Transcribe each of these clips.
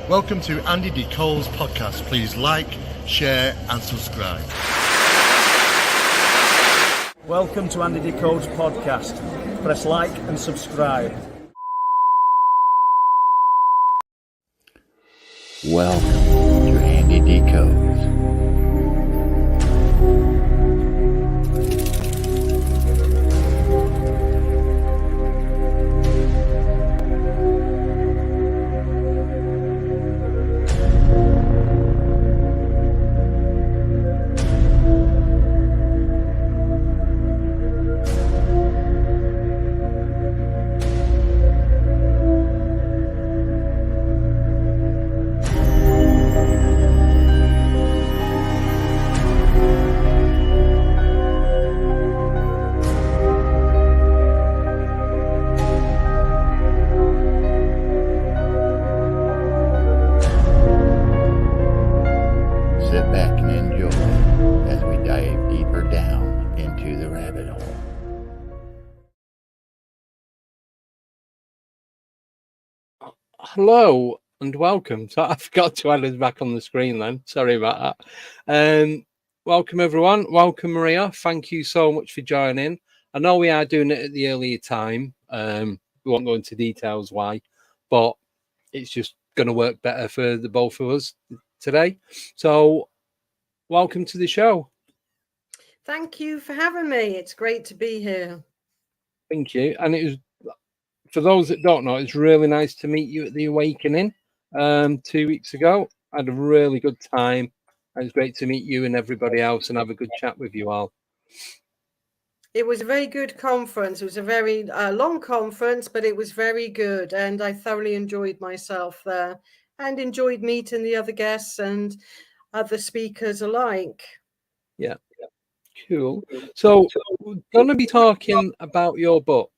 Welcome to Andy D. Cole's podcast. Please like, share and subscribe. Welcome to Andy D. Cole's podcast. Press like and subscribe. Welcome to Andy D. Cole's. Sit back and enjoy as we dive deeper down into the rabbit hole. Hello and welcome. So I forgot to add us back on the screen then. Sorry about that. Welcome everyone. Welcome Maria. Thank you so much for joining. I know we are doing it at the earlier time. We won't go into details why, but it's just going to work better for the both of us today. So welcome to the show. Thank you for having me. It's great to be here. Thank you. And it was, for those that don't know, it's really nice to meet you at the Awakening 2 weeks ago. I had a really good time. It was great to meet you and everybody else and have a good chat with you all. It was a very good conference. It was a very long conference, but it was very good. And I thoroughly enjoyed myself there and enjoyed meeting the other guests and other speakers alike. Yeah, cool. So we're going to be talking about your book,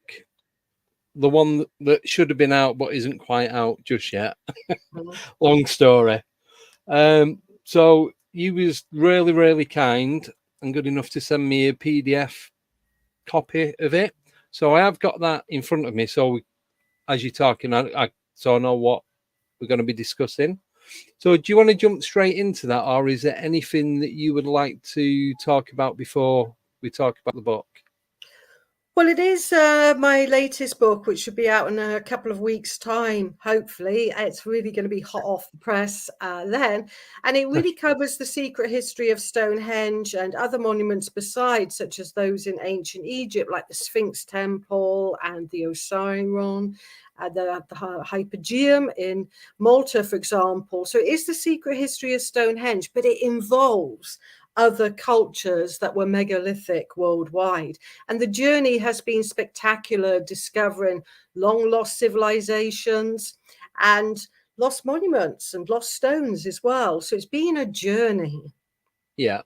the one that should have been out but isn't quite out just yet. Long story. So you was really, really kind and good enough to send me a PDF copy of it. So I have got that in front of me. So as you're talking, I know what we're going to be discussing. So do you want to jump straight into that, or is there anything that you would like to talk about before we talk about the book? Well, it is my latest book, which should be out in a couple of weeks' time, hopefully. It's really going to be hot off the press then. And it really covers the secret history of Stonehenge and other monuments besides, such as those in ancient Egypt, like the Sphinx Temple and the Osirion, the Hypogeum in Malta, for example. So it is the secret history of Stonehenge, but it involves other cultures that were megalithic worldwide. And the journey has been spectacular, discovering long lost civilizations and lost monuments and lost stones as well. So it's been a journey. Yeah.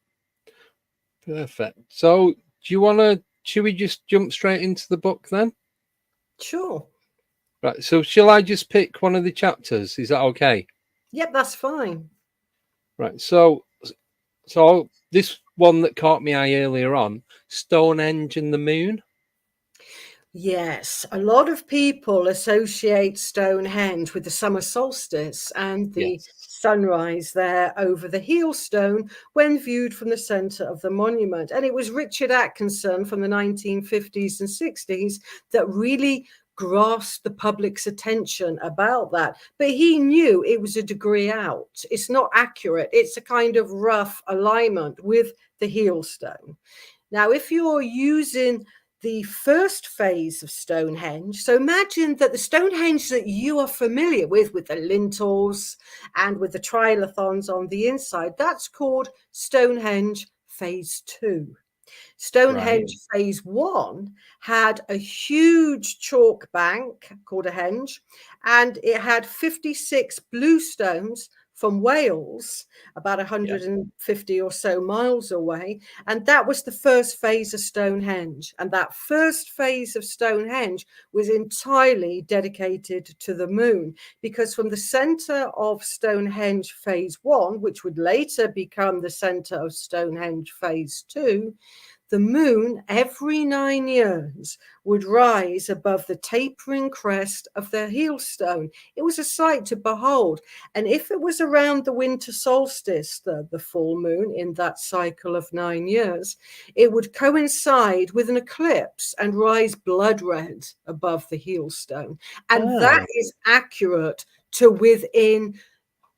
Perfect. So should we just jump straight into the book then? Sure. Right. So shall I just pick one of the chapters? Is that okay? Yep, that's fine. Right. So this one that caught my eye earlier on, Stonehenge and the Moon. Yes, a lot of people associate Stonehenge with the summer solstice and the sunrise there over the heel stone when viewed from the center of the monument. And it was Richard Atkinson from the 1950s and 60s that really grasped the public's attention about that. But he knew it was a degree out. It's not accurate. It's a kind of rough alignment with the heel stone. Now, if you're using the first phase of Stonehenge, so imagine that the Stonehenge that you are familiar with the lintels and with the trilithons on the inside, that's called Stonehenge Phase 2. Stonehenge Phase 1 had a huge chalk bank called a henge, and it had 56 blue stones from Wales, about 150 or so miles away. And that was the first phase of Stonehenge. And that first phase of Stonehenge was entirely dedicated to the moon, because from the center of Stonehenge Phase 1, which would later become the center of Stonehenge Phase 2, the moon every 9 years would rise above the tapering crest of the Heelstone. It was a sight to behold. And if it was around the winter solstice, the full moon in that cycle of 9 years, it would coincide with an eclipse and rise blood red above the Heelstone. And that is accurate to within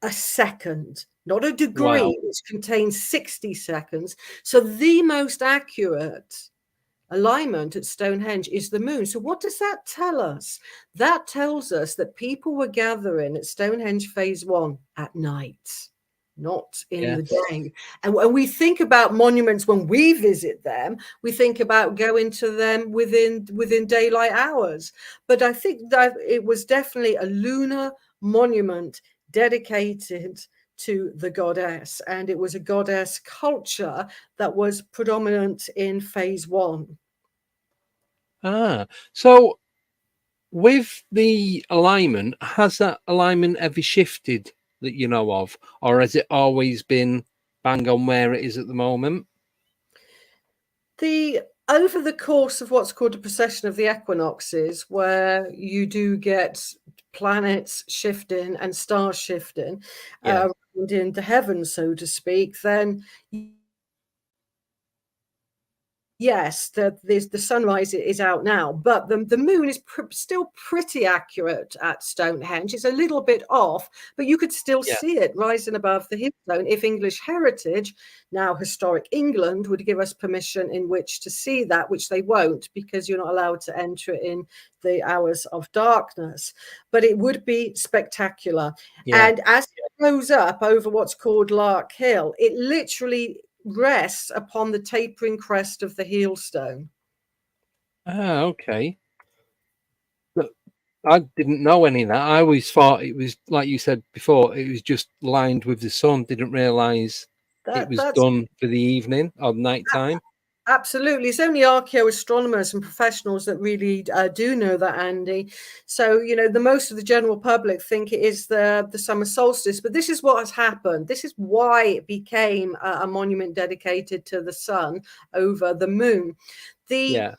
a second, not a degree, Wow. which contains 60 seconds. So the most accurate alignment at Stonehenge is the moon. So what does that tell us? That tells us that people were gathering at Stonehenge phase 1 at night, not in the day. And when we think about monuments, when we visit them, we think about going to them within daylight hours. But I think that it was definitely a lunar monument dedicated to the goddess, and it was a goddess culture that was predominant in phase 1. So with the alignment, has that alignment ever shifted that you know of, or has it always been bang on where it is at the moment? Over the course of what's called a precession of the equinoxes, where you do get planets shifting and stars shifting around in the heavens, so to speak, then yes, the sunrise is out now, but the moon is still pretty accurate at Stonehenge. It's a little bit off, but you could still see it rising above the Heelstone if English Heritage, now Historic England, would give us permission in which to see that, which they won't, because you're not allowed to enter it in the hours of darkness. But it would be spectacular. And as it goes up over what's called Lark Hill, it literally rests upon the tapering crest of the Heelstone. Okay. But I didn't know any of that. I always thought it was, like you said before, it was just lined with the sun. Didn't realise it was done for the evening or night time. Absolutely. It's only archaeoastronomers and professionals that really do know that, Andy. So, the most of the general public think it is the summer solstice, but this is what has happened. This is why it became a monument dedicated to the sun over the moon. The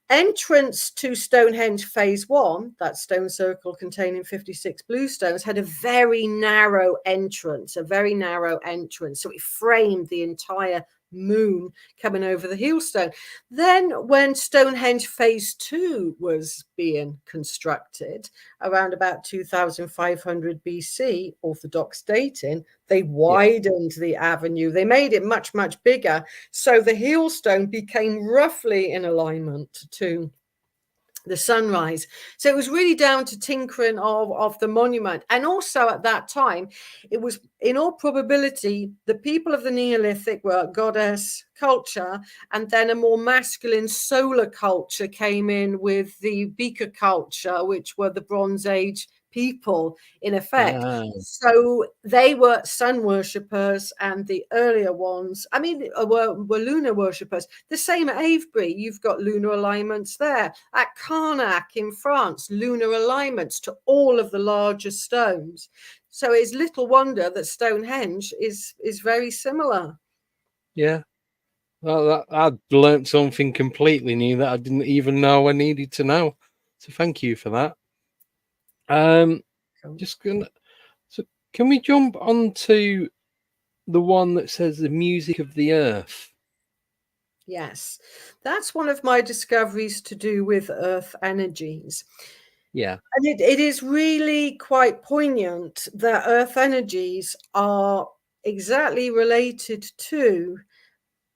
entrance to Stonehenge phase 1, that stone circle containing 56 blue stones, had a very narrow entrance, So it framed the entire moon coming over the Heelstone. Then when Stonehenge phase 2 was being constructed around about 2500 BC, orthodox dating, they widened the avenue. They made it much, much bigger. So the Heelstone became roughly in alignment to the sunrise. So it was really down to tinkering of the monument. And also at that time, it was, in all probability, the people of the Neolithic were goddess culture, and then a more masculine solar culture came in with the beaker culture, which were the Bronze Age people in effect. So they were sun worshippers, and the earlier ones, were lunar worshippers. The same at Avebury, you've got lunar alignments there. At Carnac in France, lunar alignments to all of the larger stones. So it's little wonder that Stonehenge is very similar. Yeah. Well, I'd learnt something completely new that I didn't even know I needed to know. So thank you for that. Just gonna. So can we jump onto the one that says the music of the earth? Yes, that's one of my discoveries to do with earth energies. Yeah. And it is really quite poignant that earth energies are exactly related to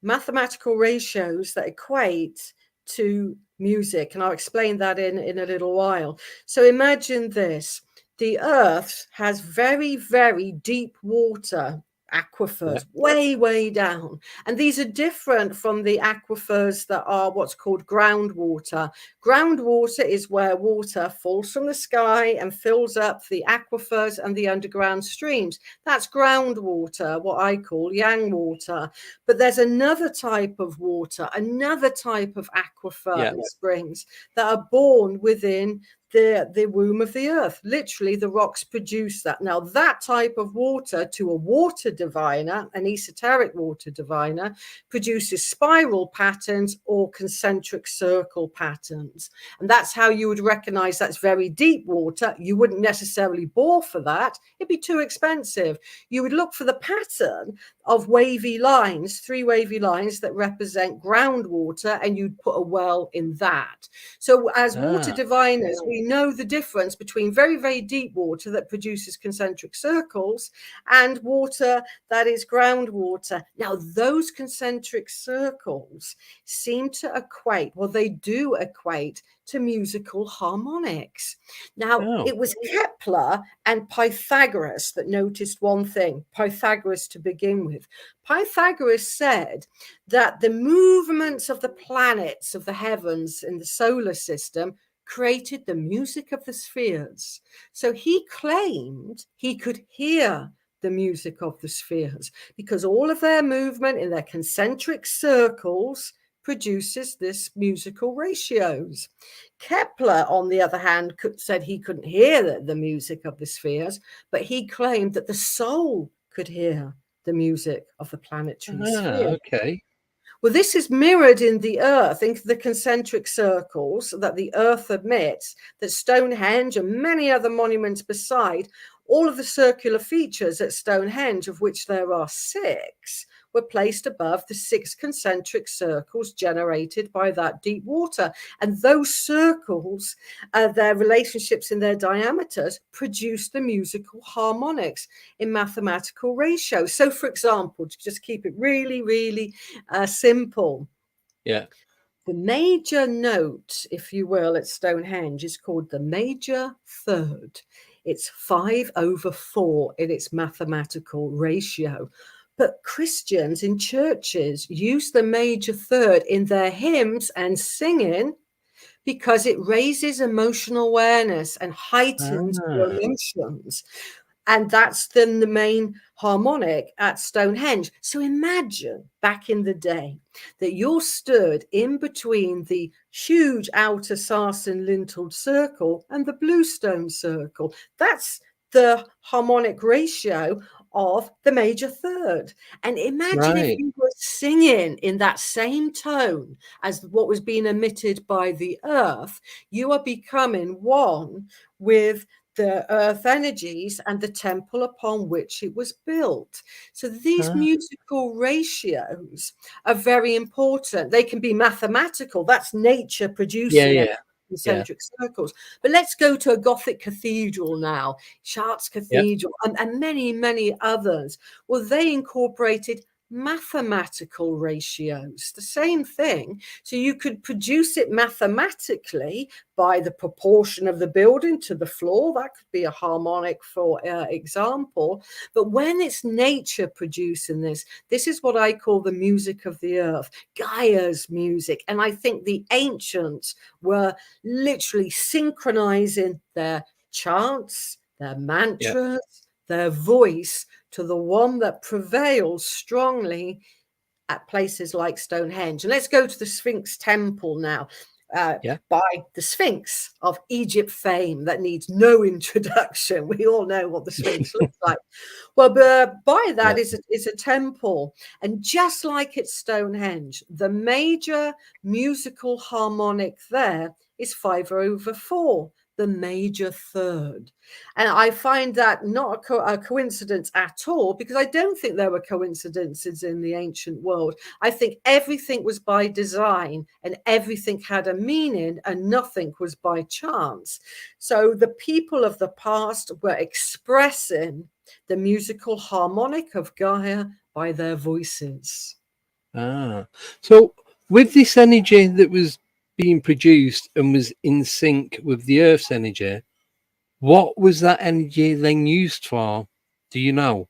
mathematical ratios that equate to music. And I'll explain that in a little while. So imagine this. The earth has very, very deep water aquifers way down, and these are different from the aquifers that are what's called groundwater. Groundwater is where water falls from the sky and fills up the aquifers and the underground streams. That's groundwater, what I call yang water. But there's another type of water, another type of aquifer and springs that are born within the womb of the earth. Literally, the rocks produce that. Now, that type of water, to a water diviner, an esoteric water diviner, produces spiral patterns or concentric circle patterns. And that's how you would recognize that's very deep water. You wouldn't necessarily bore for that. It'd be too expensive. You would look for the pattern of wavy lines, 3 wavy lines that represent groundwater, and you'd put a well in that. So as water diviners, we know the difference between very, very deep water that produces concentric circles and water that is groundwater. Now, those concentric circles seem to equate, well, they do equate to musical harmonics. Now, it was Kepler and Pythagoras that noticed one thing. Pythagoras to begin with. Pythagoras said that the movements of the planets of the heavens in the solar system created the music of the spheres. So he claimed he could hear the music of the spheres because all of their movement in their concentric circles produces this musical ratios. Kepler, on the other hand, said he couldn't hear the music of the spheres, but he claimed that the soul could hear the music of the planetary sphere. Okay. Well, this is mirrored in the Earth, in the concentric circles that the Earth emits, that Stonehenge and many other monuments beside, all of the circular features at Stonehenge, of which there are 6, were placed above the 6 concentric circles generated by that deep water. And those circles, their relationships in their diameters, produce the musical harmonics in mathematical ratio. So, for example, to just keep it really, really simple. Yeah. The major note, if you will, at Stonehenge is called the major third. It's 5/4 in its mathematical ratio. But Christians in churches use the major third in their hymns and singing because it raises emotional awareness and heightens your emotions. And that's then the main harmonic at Stonehenge. So imagine back in the day that you're stood in between the huge outer sarsen linteled circle and the bluestone circle. That's the harmonic ratio of the major third. And imagine if you were singing in that same tone as what was being emitted by the earth, you are becoming one with the earth energies and the temple upon which it was built. So these musical ratios are very important. They can be mathematical. That's nature producing concentric circles. But let's go to a Gothic cathedral now, Chartres Cathedral, and many, many others. Well, they incorporated mathematical ratios, the same thing. So you could produce it mathematically by the proportion of the building to the floor. That could be a harmonic, for example. But when it's nature producing this, this is what I call the music of the earth, Gaia's music. And I think the ancients were literally synchronizing their chants, their mantras, their voice to the one that prevails strongly at places like Stonehenge. And let's go to the Sphinx Temple now. By the Sphinx of Egypt fame that needs no introduction. We all know what the Sphinx looks like. Well, by that is a temple. And just like at Stonehenge, the major musical harmonic there is 5/4. The major third. And I find that not a coincidence at all, because I don't think there were coincidences in the ancient world. I think everything was by design and everything had a meaning and nothing was by chance. So the people of the past were expressing the musical harmonic of Gaia by their voices. So with this energy that was being produced and was in sync with the Earth's energy, what was that energy then used for? Do you know?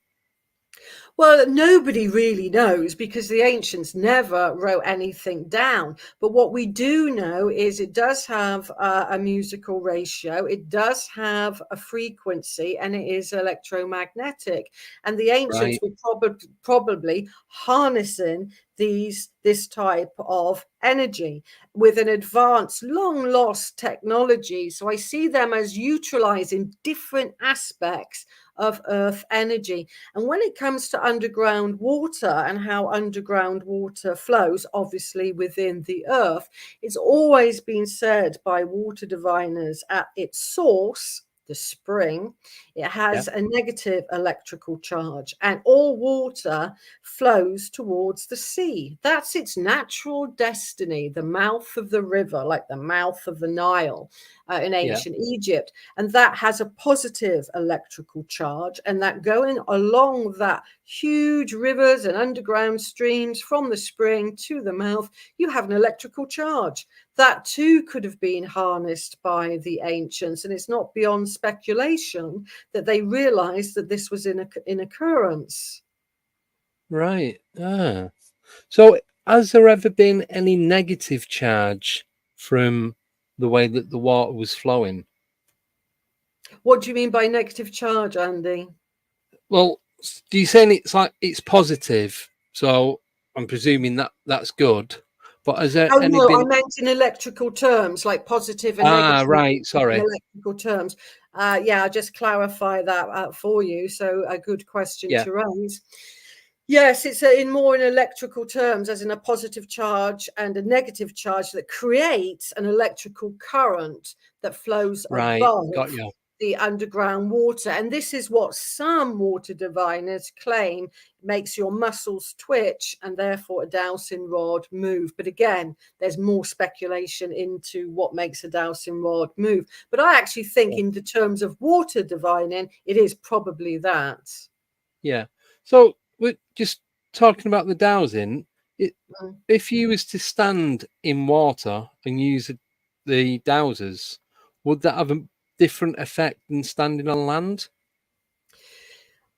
Well, nobody really knows because the ancients never wrote anything down. But what we do know is it does have a musical ratio, it does have a frequency, and it is electromagnetic. And the ancients Right. were probably harnessing this type of energy with an advanced, long lost technology. So I see them as utilizing different aspects of earth energy. And when it comes to underground water and how underground water flows, obviously within the earth, it's always been said by water diviners at its source, the spring, it has a negative electrical charge, and all water flows towards the sea. That's its natural destiny, the mouth of the river, like the mouth of the Nile in ancient Egypt. And that has a positive electrical charge, and that going along that huge rivers and underground streams from the spring to the mouth, you have an electrical charge. That too could have been harnessed by the ancients, and it's not beyond speculation that they realized that this was in occurrence. Right. So has there ever been any negative charge from the way that the water was flowing? What do you mean by negative charge, Andy? Well, do you saying it's positive? So I'm presuming that that's good. But has there Oh any no, I been? meant in electrical terms, like positive and negative. Right. In Sorry. electrical terms. Yeah, I'll just clarify that for you. So a good question Yeah. to raise. Yes, it's in more in electrical terms, as in a positive charge and a negative charge that creates an electrical current that flows Right. above Got you. the underground water. And this is what some water diviners claim makes your muscles twitch and therefore a dowsing rod move. But again, there's more speculation into what makes a dowsing rod move. But I actually think in the terms of water divining, it is probably that. Yeah. So we're just talking about the dowsing. Mm. If you was to stand in water and use the dowsers, would that have a different effect than standing on land?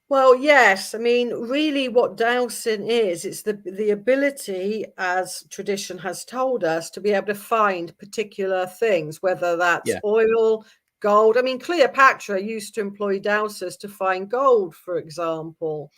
Well, yes. I mean, really, what dowsing is, it's the ability, as tradition has told us, to be able to find particular things, whether that's Yeah. oil, gold. I mean, Cleopatra used to employ dowsers to find gold, for example.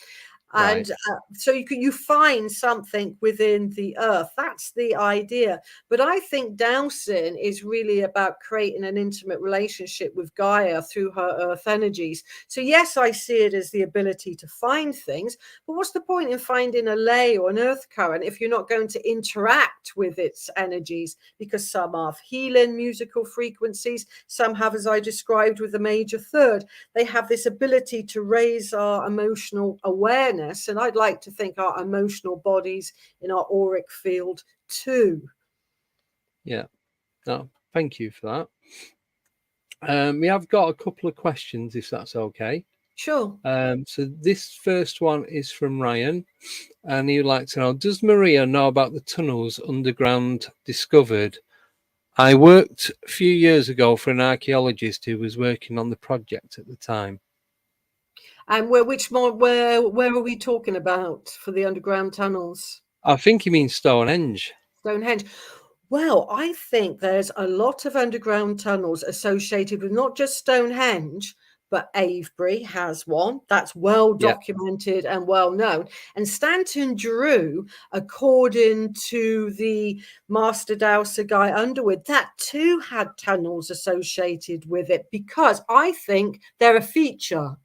Right. And so you find something within the earth. That's the idea. But I think dowsing is really about creating an intimate relationship with Gaia through her earth energies. So yes, I see it as the ability to find things, but what's the point in finding a ley or an earth current if you're not going to interact with its energies? Because some have healing musical frequencies, some have, as I described with the major third, they have this ability to raise our emotional awareness. And I'd like to think our emotional bodies in our auric field too. Yeah. No, thank you for that. We have got a couple of questions, if that's okay. Sure. So this first one is from Ryan, and he'd like to know: does Maria know about the tunnels underground discovered? I worked a few years ago for an archaeologist who was working on the project at the time. And where are we talking about for the underground tunnels? I think he means Stonehenge. Stonehenge. Well, I think there's a lot of underground tunnels associated with not just Stonehenge, but Avebury has one. That's well documented and well known. And Stanton Drew, according to the Master Dowser Guy Underwood, that too had tunnels associated with it because I think they're a feature.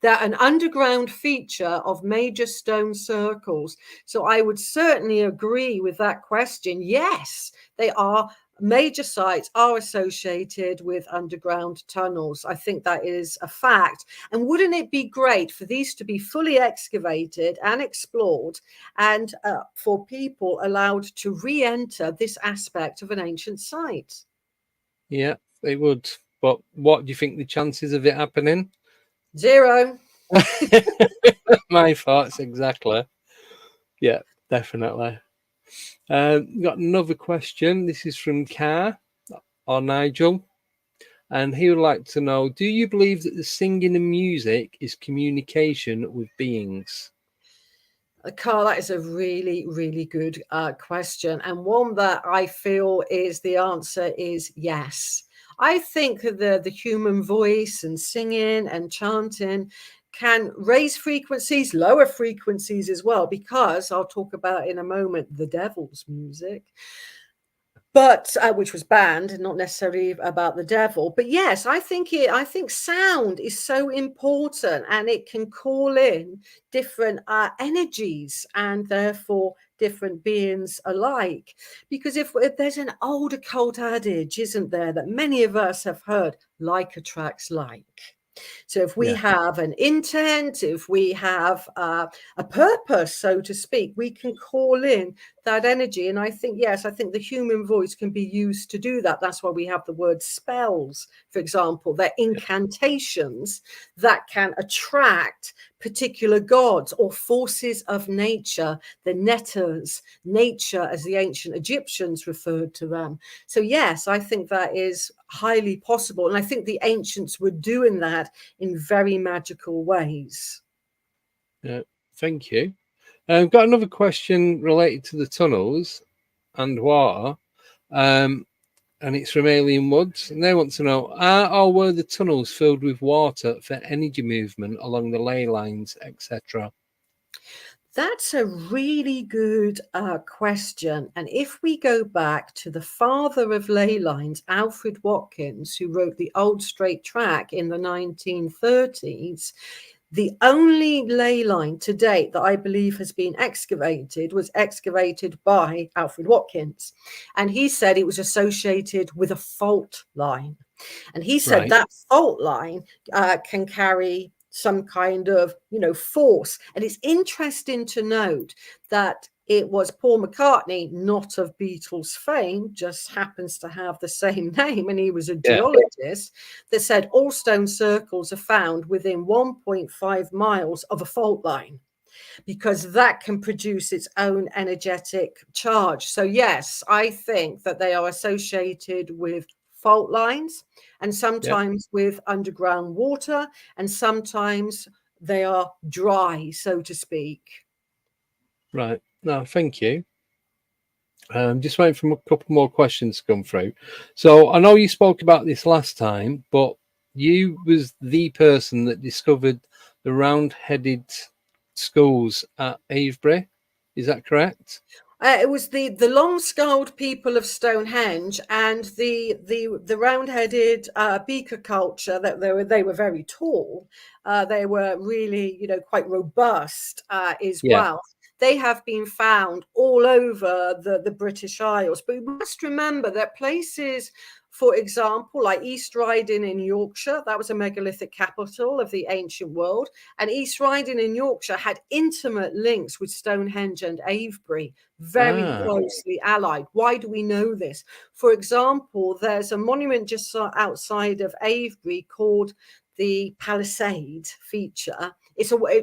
They're an underground feature of major stone circles. So I would certainly agree with that question. Yes, they are. Major sites are associated with underground tunnels. I think that is a fact. And wouldn't it be great for these to be fully excavated and explored and for people allowed to re-enter this aspect of an ancient site? Yeah, it would. But what do you think the chances of it happening? 0. My thoughts exactly. Yeah, definitely. Got another question. This is from Car or Nigel, and he would like to know: do you believe that the singing and music is communication with beings? Carl, that is a really, really good question, and one that I feel is the answer is yes. I think that the human voice and singing and chanting can raise frequencies, lower frequencies as well, because I'll talk about in a moment the devil's music, but which was banned, not necessarily about the devil. But yes, I think sound is so important, and it can call in different energies and therefore different beings alike. Because if there's an old occult adage, isn't there, that many of us have heard, like attracts like. So if we Yeah. have an intent, if we have a purpose, so to speak, we can call in that energy. And I think, yes, I think the human voice can be used to do that. That's why we have the word spells, for example. They're incantations that can attract particular gods or forces of nature, the netters, nature, as the ancient Egyptians referred to them. So yes, I think that is highly possible. And I think the ancients were doing that in very magical ways. Yeah, thank you. I've got another question related to the tunnels and water, and it's from Alien Woods, and they want to know: are or were the tunnels filled with water for energy movement along the ley lines, etc.? That's a really good question. And if we go back to the father of ley lines, Alfred Watkins, who wrote the Old Straight Track in the 1930s, the only ley line to date that I believe has been excavated was excavated by Alfred Watkins. And he said it was associated with a fault line. And he said Right. that fault line can carry some kind of, force. And it's interesting to note that it was Paul McCartney, not of Beatles fame, just happens to have the same name, and he was a Yeah. geologist, that said all stone circles are found within 1.5 miles of a fault line, because that can produce its own energetic charge. So yes, I think that they are associated with fault lines, and sometimes with underground water, and sometimes they are dry, so to speak. Right. No, thank you. Just waiting for a couple more questions to come through. So I know you spoke about this last time, but you was the person that discovered the round-headed skulls at Avebury. Is that correct? It was the long-skulled people of Stonehenge and the round-headed beaker culture. That they were very tall. They were really, quite robust as Yeah. well. They have been found all over the British Isles. But we must remember that places, for example, like East Riding in Yorkshire, that was a megalithic capital of the ancient world. And East Riding in Yorkshire had intimate links with Stonehenge and Avebury, very closely allied. Why do we know this? For example, there's a monument just outside of Avebury called the Palisade feature.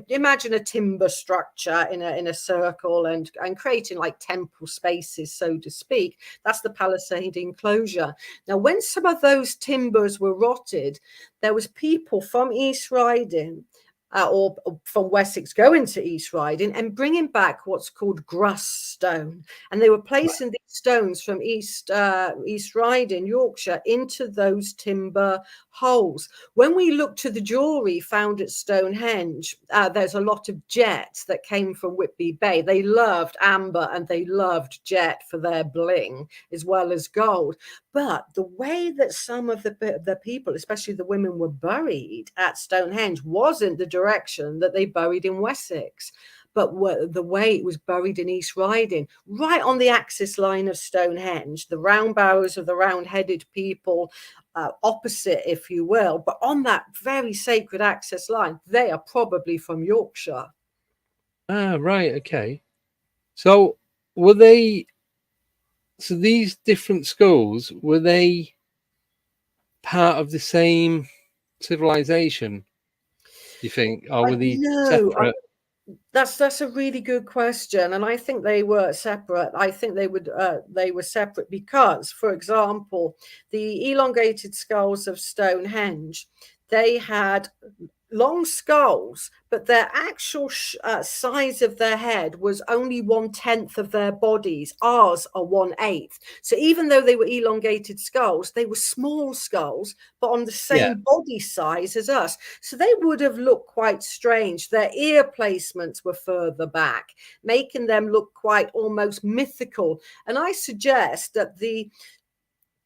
Imagine a timber structure in a circle and creating like temple spaces, so to speak. That's the Palisade enclosure. Now, when some of those timbers were rotted, there was people from East Riding or from Wessex going to East Riding and bringing back what's called gruss stone, and they were placing these stones from East Riding, Yorkshire, into those timber holes. When we look to the jewellery found at Stonehenge, there's a lot of jet that came from Whitby Bay. They loved amber and they loved jet for their bling as well as gold. But the way that some of the people, especially the women, were buried at Stonehenge wasn't the direction that they buried in Wessex, but the way it was buried in East Riding, right on the axis line of Stonehenge, the round barrows of the round-headed people opposite, if you will, but on that very sacred axis line. They are probably from Yorkshire. Right. Okay. So were they? So these different skulls, were they part of the same civilization, do you think, or were they separate? That's a really good question, and I think they were separate. I think they were separate because, for example, the elongated skulls of Stonehenge, they had long skulls, but their actual size of their head was only 1/10 of their bodies. Ours are 1/8. So even though they were elongated skulls, they were small skulls, but on the Yeah. same body size as us. So they would have looked quite strange. Their ear placements were further back, making them look quite almost mythical. And I suggest that the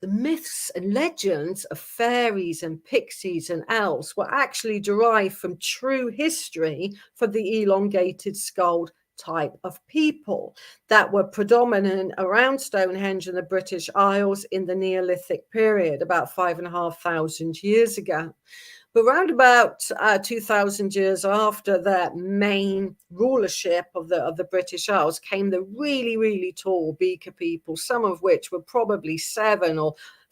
myths and legends of fairies and pixies and elves were actually derived from true history for the elongated skulled type of people that were predominant around Stonehenge and the British Isles in the Neolithic period, about 5,500 years ago. But around about 2,000 years after their main rulership of the British Isles came the really, really tall beaker people, some of which were probably 7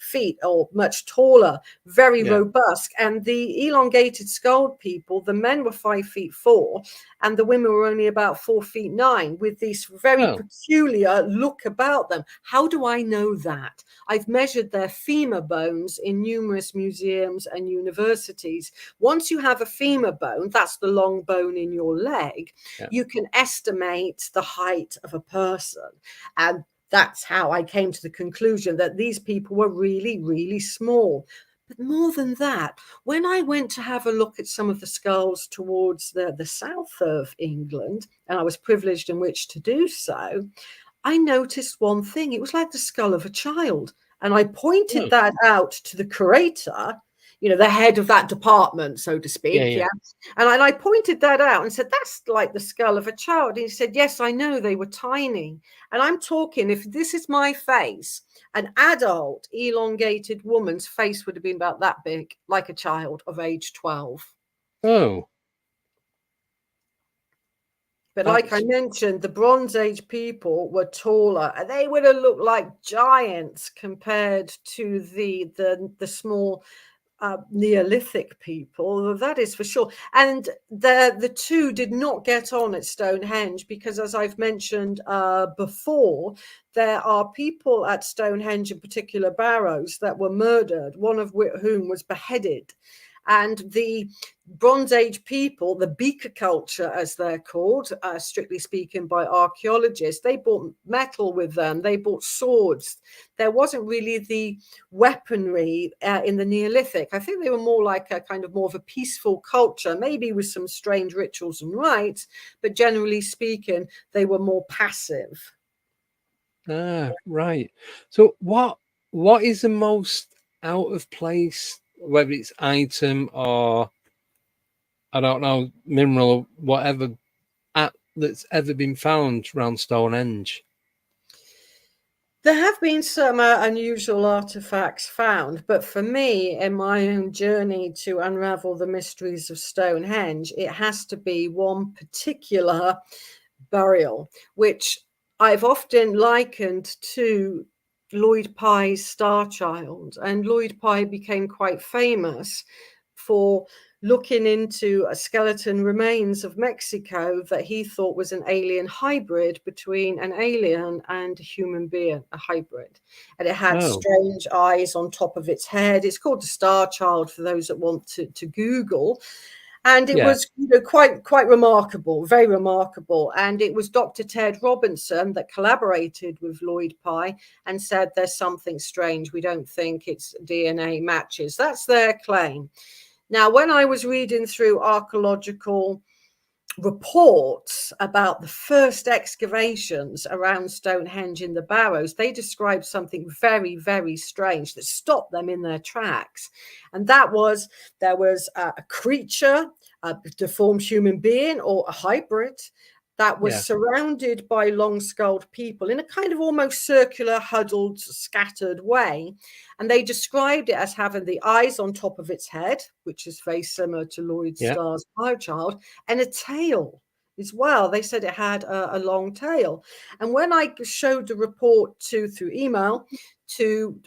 feet or much taller, very robust. And the elongated skulled people, the men were 5'4", and the women were only about 4'9", with this very peculiar look about them. How do I know that? I've measured their femur bones in numerous museums and universities. Once you have a femur bone, that's the long bone in your leg, you can estimate the height of a person. And that's how I came to the conclusion that these people were really, really small. But more than that, when I went to have a look at some of the skulls towards the south of England, and I was privileged in which to do so, I noticed one thing. It was like the skull of a child. And I pointed that out to the curator, the head of that department, so to speak. Yeah. And I pointed that out and said, that's like the skull of a child. And he said, yes, I know, they were tiny. And I'm talking, if this is my face, an adult elongated woman's face would have been about that big, like a child of age 12. Oh. But like I mentioned, the Bronze Age people were taller. They would have looked like giants compared to the small Neolithic people. That is for sure. And the two did not get on at Stonehenge because, as I've mentioned before, there are people at Stonehenge, in particular barrows, that were murdered, one of whom was beheaded. And the Bronze Age people, the beaker culture, as they're called, strictly speaking by archaeologists, they brought metal with them. They brought swords. There wasn't really the weaponry in the Neolithic. I think they were more like a kind of more of a peaceful culture, maybe with some strange rituals and rites, but generally speaking, they were more passive. Ah, right. So what is the most out of place, whether it's item or, I don't know, mineral or whatever, that's ever been found around Stonehenge? There have been some unusual artifacts found, but for me, in my own journey to unravel the mysteries of Stonehenge, it has to be one particular burial, which I've often likened to Lloyd Pye's Star Child. And Lloyd Pye became quite famous for looking into a skeleton remains of Mexico that he thought was an alien hybrid between an alien and a human being, a hybrid. And it had strange eyes on top of its head. It's called the Star Child for those that want to Google. And it was quite remarkable, very remarkable. And it was Dr. Ted Robinson that collaborated with Lloyd Pye and said, there's something strange. We don't think its DNA matches. That's their claim. Now, when I was reading through archaeological reports about the first excavations around Stonehenge in the Barrows, they described something very, very strange that stopped them in their tracks. And that was, there was a creature, a deformed human being or a hybrid, that was surrounded by long-skulled people in a kind of almost circular, huddled, scattered way. And they described it as having the eyes on top of its head, which is very similar to Lloyd Starr's Child, and a tail as well. They said it had a long tail. And when I showed the report through email to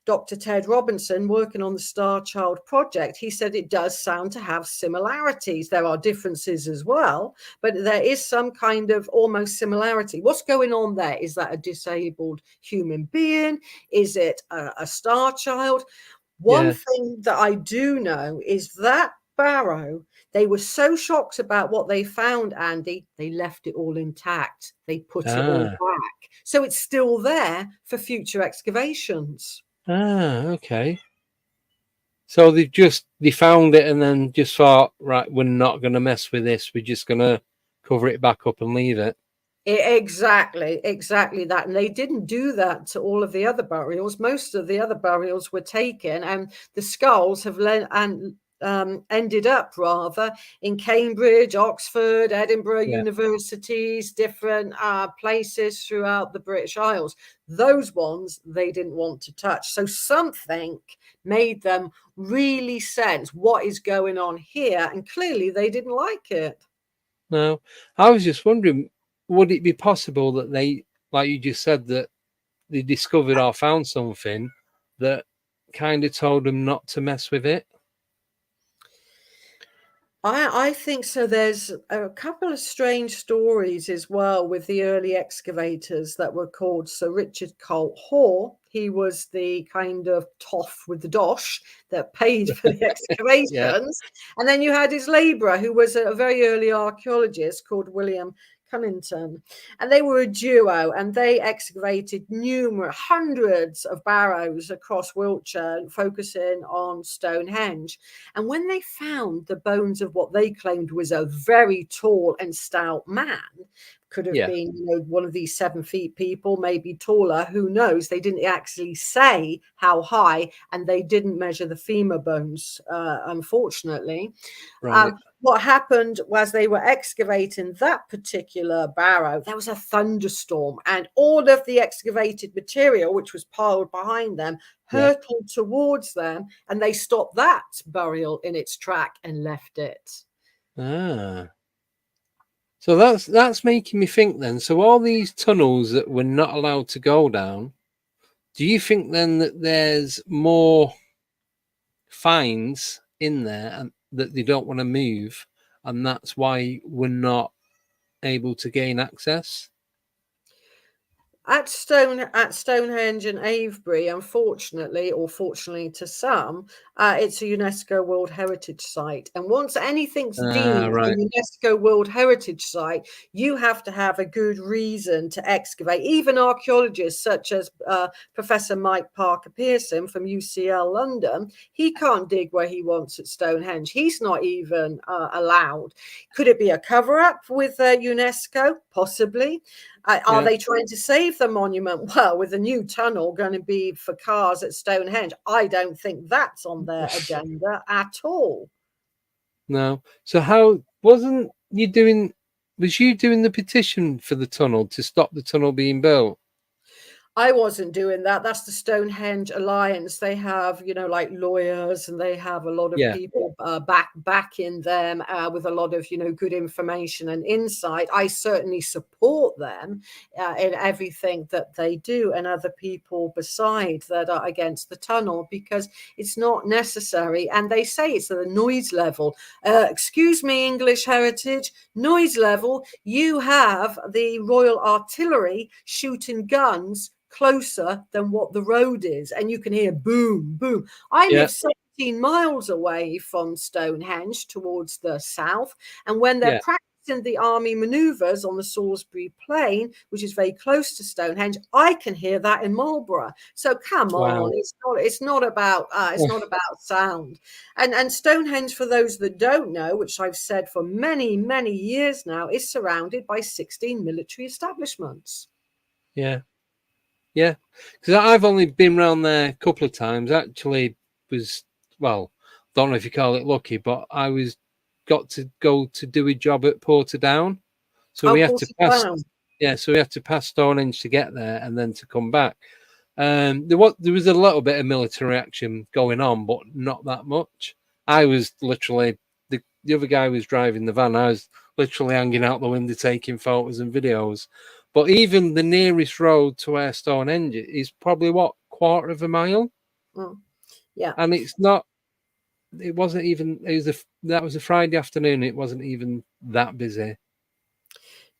Dr. Ted Robinson, working on the Star Child project, he said it does sound to have similarities. There are differences as well, but there is some kind of almost similarity. What's going on there? Is that a disabled human being? Is it a Star Child? One thing that I do know is that barrow. They were so shocked about what they found, Andy, they left it all intact. They put it all back. So it's still there for future excavations. Okay. So they found it and then just thought, right, we're not going to mess with this. We're just going to cover it back up and leave it. Exactly that. And they didn't do that to all of the other burials. Most of the other burials were taken, and the skulls have ended up rather in Cambridge, Oxford, Edinburgh universities, different places throughout the British Isles. Those ones they didn't want to touch. So something made them really sense what is going on here, and clearly they didn't like it. No, I was just wondering, would it be possible that they, like you just said, that they discovered or found something that kind of told them not to mess with it? I think so. There's a couple of strange stories as well with the early excavators that were called Sir Richard Colt Hoare. He was the kind of toff with the dosh that paid for the excavations. And then you had his labourer, who was a very early archaeologist called William Cunnington, and they were a duo, and they excavated hundreds of barrows across Wiltshire, focusing on Stonehenge. And when they found the bones of what they claimed was a very tall and stout man, could have been, one of these 7 feet people, maybe taller, who knows? They didn't actually say how high, and they didn't measure the femur bones, unfortunately. Right. What happened was they were excavating that particular barrow. There was a thunderstorm, and all of the excavated material, which was piled behind them, hurtled towards them, and they stopped that burial in its track and left it. So that's making me think then. So all these tunnels that we're not allowed to go down, do you think then that there's more finds in there and that they don't want to move, and that's why we're not able to gain access? At Stonehenge and Avebury, unfortunately, or fortunately to some, it's a UNESCO World Heritage Site. And once anything's deemed a UNESCO World Heritage Site, you have to have a good reason to excavate. Even archaeologists such as Professor Mike Parker Pearson from UCL London, he can't dig where he wants at Stonehenge. He's not even allowed. Could it be a cover-up with UNESCO? Possibly. Are they trying to save the monument? Well, with a new tunnel going to be for cars at Stonehenge, I don't think that's on their agenda at all. No. So how was you doing the petition for the tunnel to stop the tunnel being built? I wasn't doing that. That's the Stonehenge Alliance. They have, like lawyers, and they have a lot of people backing them with a lot of, good information and insight. I certainly support them in everything that they do, and other people beside that are against the tunnel, because it's not necessary. And they say it's at a noise level. Excuse me, English Heritage, noise level. You have the Royal Artillery shooting guns closer than what the road is, and you can hear boom, boom. I live 17 miles away from Stonehenge towards the south, and when they're practicing the army maneuvers on the Salisbury Plain, which is very close to Stonehenge, I can hear that in Marlborough. So come on, it's not about sound. And Stonehenge, for those that don't know, which I've said for many, many years now, is surrounded by 16 military establishments. Yeah, because I've only been around there a couple of times. Actually, don't know if you call it lucky, but I got to go to do a job at Portadown, so we had to pass. So we had to pass Stonehenge to get there, and then to come back. There was a little bit of military action going on, but not that much. I was literally the other guy was driving the van. I was literally hanging out the window taking photos and videos. But even the nearest road to where Stonehenge is probably quarter of a mile. And it's not. It wasn't even. That was a Friday afternoon. It wasn't even that busy.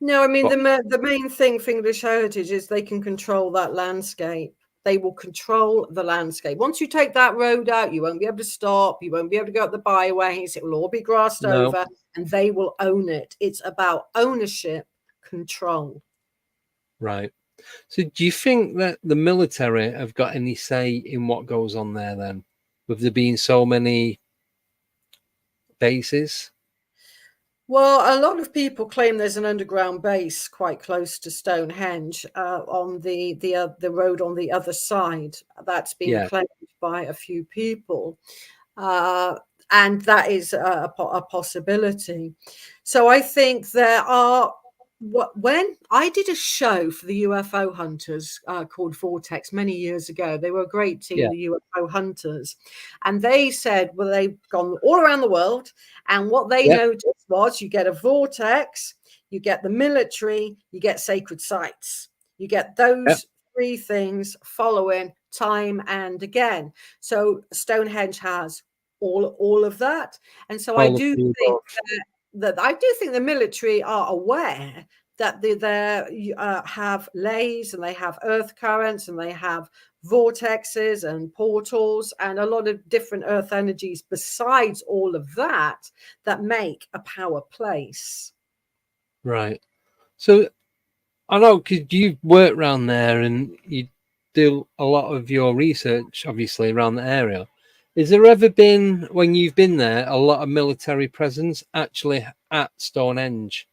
No, I mean the main thing for English Heritage is they can control that landscape. They will control the landscape. Once you take that road out, you won't be able to stop. You won't be able to go up the byways. It will all be grassed over, and they will own it. It's about ownership, control. Right. So do you think that the military have got any say in what goes on there then, with there being so many bases? Well, a lot of people claim there's an underground base quite close to Stonehenge on the road on the other side. That's been claimed by a few people, and that is a possibility. So I think there are. When I did a show for the UFO hunters called Vortex many years ago, they were a great team, the UFO hunters, and they said, well, they've gone all around the world, and what they noticed was you get a vortex, you get the military, you get sacred sites, you get those three things following time and again. So Stonehenge has all of that, and so I do think the military are aware that they have lays and they have earth currents and they have vortexes and portals and a lot of different earth energies besides all of that make a power place. Right. So I know, because you've worked around there and you do a lot of your research, obviously, around the area. Has there ever been, when you've been there, a lot of military presence actually at Stonehenge?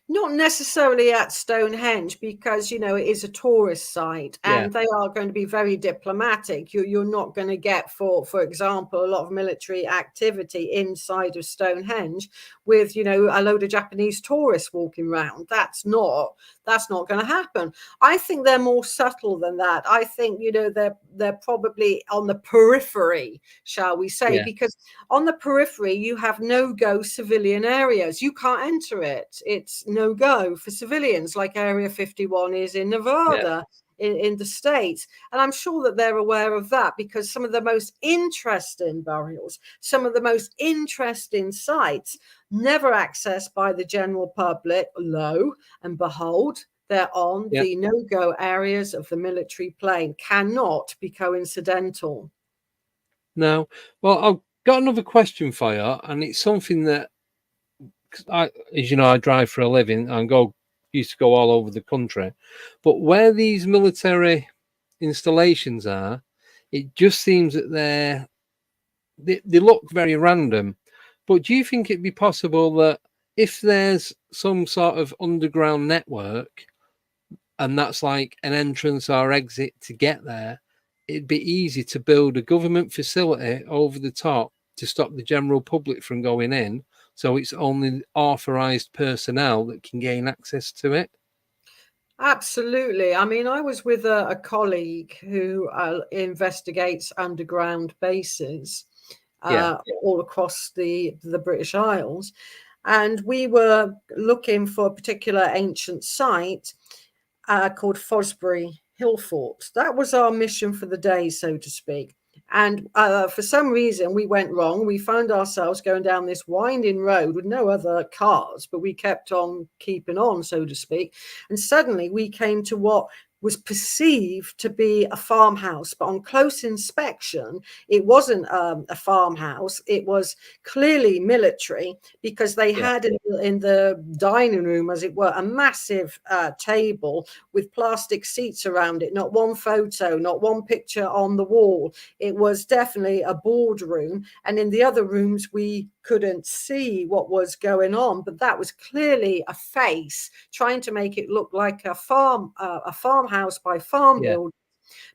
Not necessarily at Stonehenge, because, you know, it is a tourist site and they are going to be very diplomatic. You're not going to get, for example, a lot of military activity inside of Stonehenge with, you know, a load of Japanese tourists walking around. That's not going to happen. I think they're more subtle than that. I think, you know, they're probably on the periphery, shall we say, because on the periphery you have no-go civilian areas. You can't enter it. It's no-go for civilians, like Area 51 is in Nevada. In the States. And I'm sure that they're aware of that, because some of the most interesting burials, some of the most interesting sites, never accessed by the general public, lo and behold, they're on the no-go areas of the military plane. Cannot be coincidental. No. Well, I've got another question for you, and it's something that, as you know, I drive for a living and used to go all over the country, but where these military installations are, it just seems that they look very random. But do you think it'd be possible that if there's some sort of underground network and that's like an entrance or exit to get there, it'd be easy to build a government facility over the top to stop the general public from going in, so it's only authorized personnel that can gain access to it? Absolutely. I mean, I was with a colleague who investigates underground bases all across the British Isles. And we were looking for a particular ancient site called Fosbury Hill Fort. That was our mission for the day, so to speak. And for some reason, we went wrong. We found ourselves going down this winding road with no other cars, but we kept on keeping on, so to speak. And suddenly we came to what was perceived to be a farmhouse, but on close inspection, it wasn't a farmhouse. It was clearly military, because they had in the dining room, as it were, a massive table with plastic seats around it, not one photo, not one picture on the wall. It was definitely a boardroom, and in the other rooms we couldn't see what was going on, but that was clearly a face trying to make it look like a farmhouse by farm build.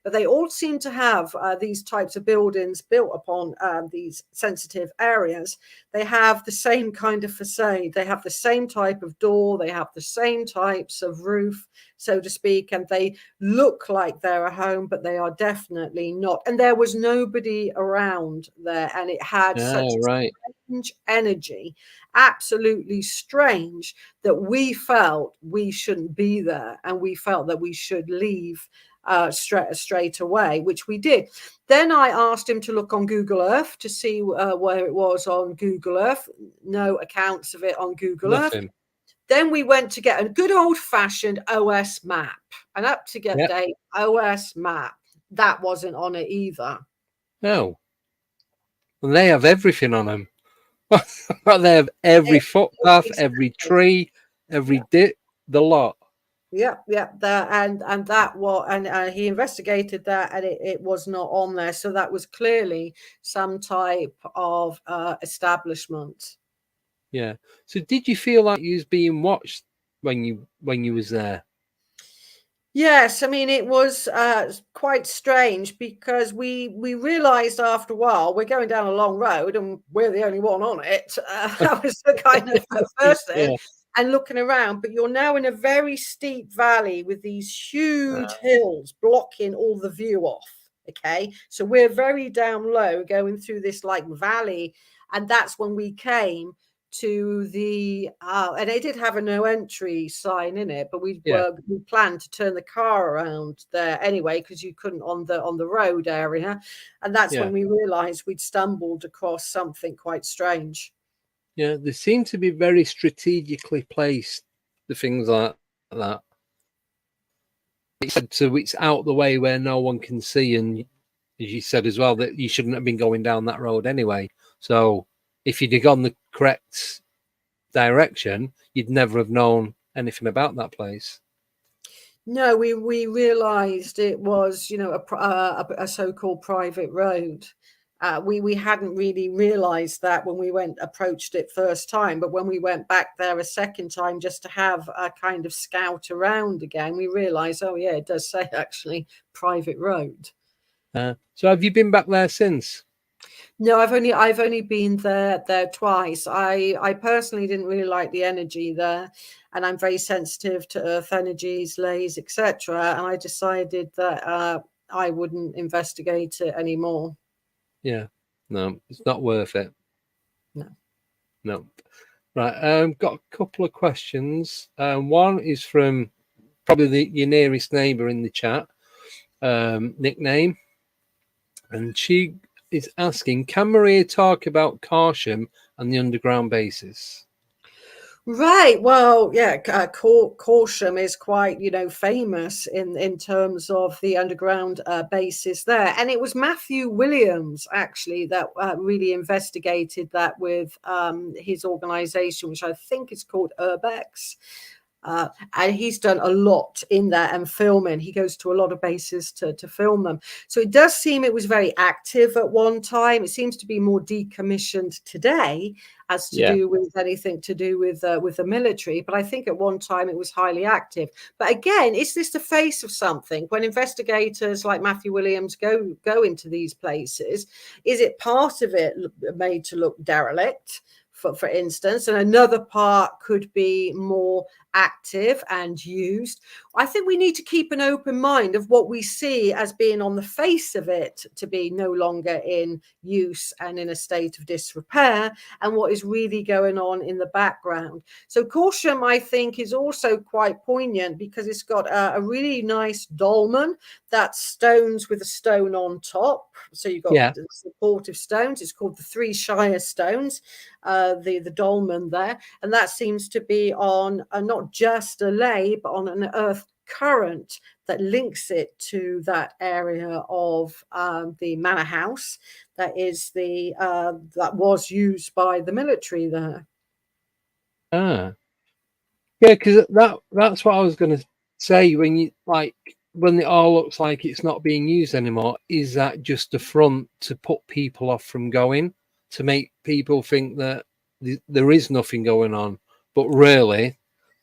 But they all seem to have these types of buildings built upon these sensitive areas. They have the same kind of facade. They have the same type of door. They have the same types of roof, so to speak. And they look like they're a home, but they are definitely not. And there was nobody around there. And it had such strange energy, absolutely strange, that we felt we shouldn't be there. And we felt that we should leave straight away, which we did. Then I asked him to look on Google Earth to see where it was on Google Earth. No accounts of it on Google Earth. Then we went to get a good old-fashioned OS map, an up-to-date OS map. That wasn't on it either. No. And they have everything on them. They have every footpath, every tree, every dip, the lot. Yeah. And that was, and he investigated that, and it was not on there. So that was clearly some type of establishment. Yeah. So did you feel like you was being watched when you was there? Yes, I mean, it was quite strange because we realised after a while we're going down a long road and we're the only one on it. That was the kind of first thing. Yeah. And looking around, but you're now in a very steep valley with these huge hills blocking all the view off. Okay, so we're very down low going through this like valley, and that's when we came to the and it did have a no entry sign in it, but we planned to turn the car around there anyway because you couldn't on the road area, and that's when we realized we'd stumbled across something quite strange. Yeah, they seem to be very strategically placed, the things like that. So it's out the way where no one can see, and as you said as well, that you shouldn't have been going down that road anyway. So if you'd have gone the correct direction, you'd never have known anything about that place. No, we realised it was, a so-called private road. We hadn't really realised that when we approached it first time, but when we went back there a second time just to have a kind of scout around again, we realised, oh yeah, it does say actually private road. So have you been back there since? No, I've only been there twice. I personally didn't really like the energy there, and I'm very sensitive to earth energies, lays, etc. And I decided that I wouldn't investigate it anymore. Yeah, no, it's not worth it. No. Right, got a couple of questions. One is from probably your nearest neighbour in the chat, nickname, and she is asking, can Maria talk about Carsham and the underground bases? Right. Well, yeah, Corsham is quite, famous in terms of the underground bases there. And it was Matthew Williams, actually, that really investigated that with his organization, which I think is called Urbex. And he's done a lot in there and filming. He goes to a lot of bases to film them. So it does seem it was very active at one time. It seems to be more decommissioned today as to do with anything to do with the military. But I think at one time it was highly active. But again, is this the face of something? When investigators like Matthew Williams go into these places, is it part of it made to look derelict? For instance, and another part could be more active and used. I think we need to keep an open mind of what we see as being on the face of it to be no longer in use and in a state of disrepair, and what is really going on in the background. So Corsham, I think, is also quite poignant because it's got a really nice dolmen, that's stones with a stone on top. So you've got the supportive stones. It's called the Three Shire Stones, the dolmen there, and that seems to be on not just a ley, but on an earth current that links it to that area of the manor house that is that was used by the military there. Yeah, because that's what I was going to say. When it all looks like it's not being used anymore, is that just a front to put people off from going, to make people think that there is nothing going on, but really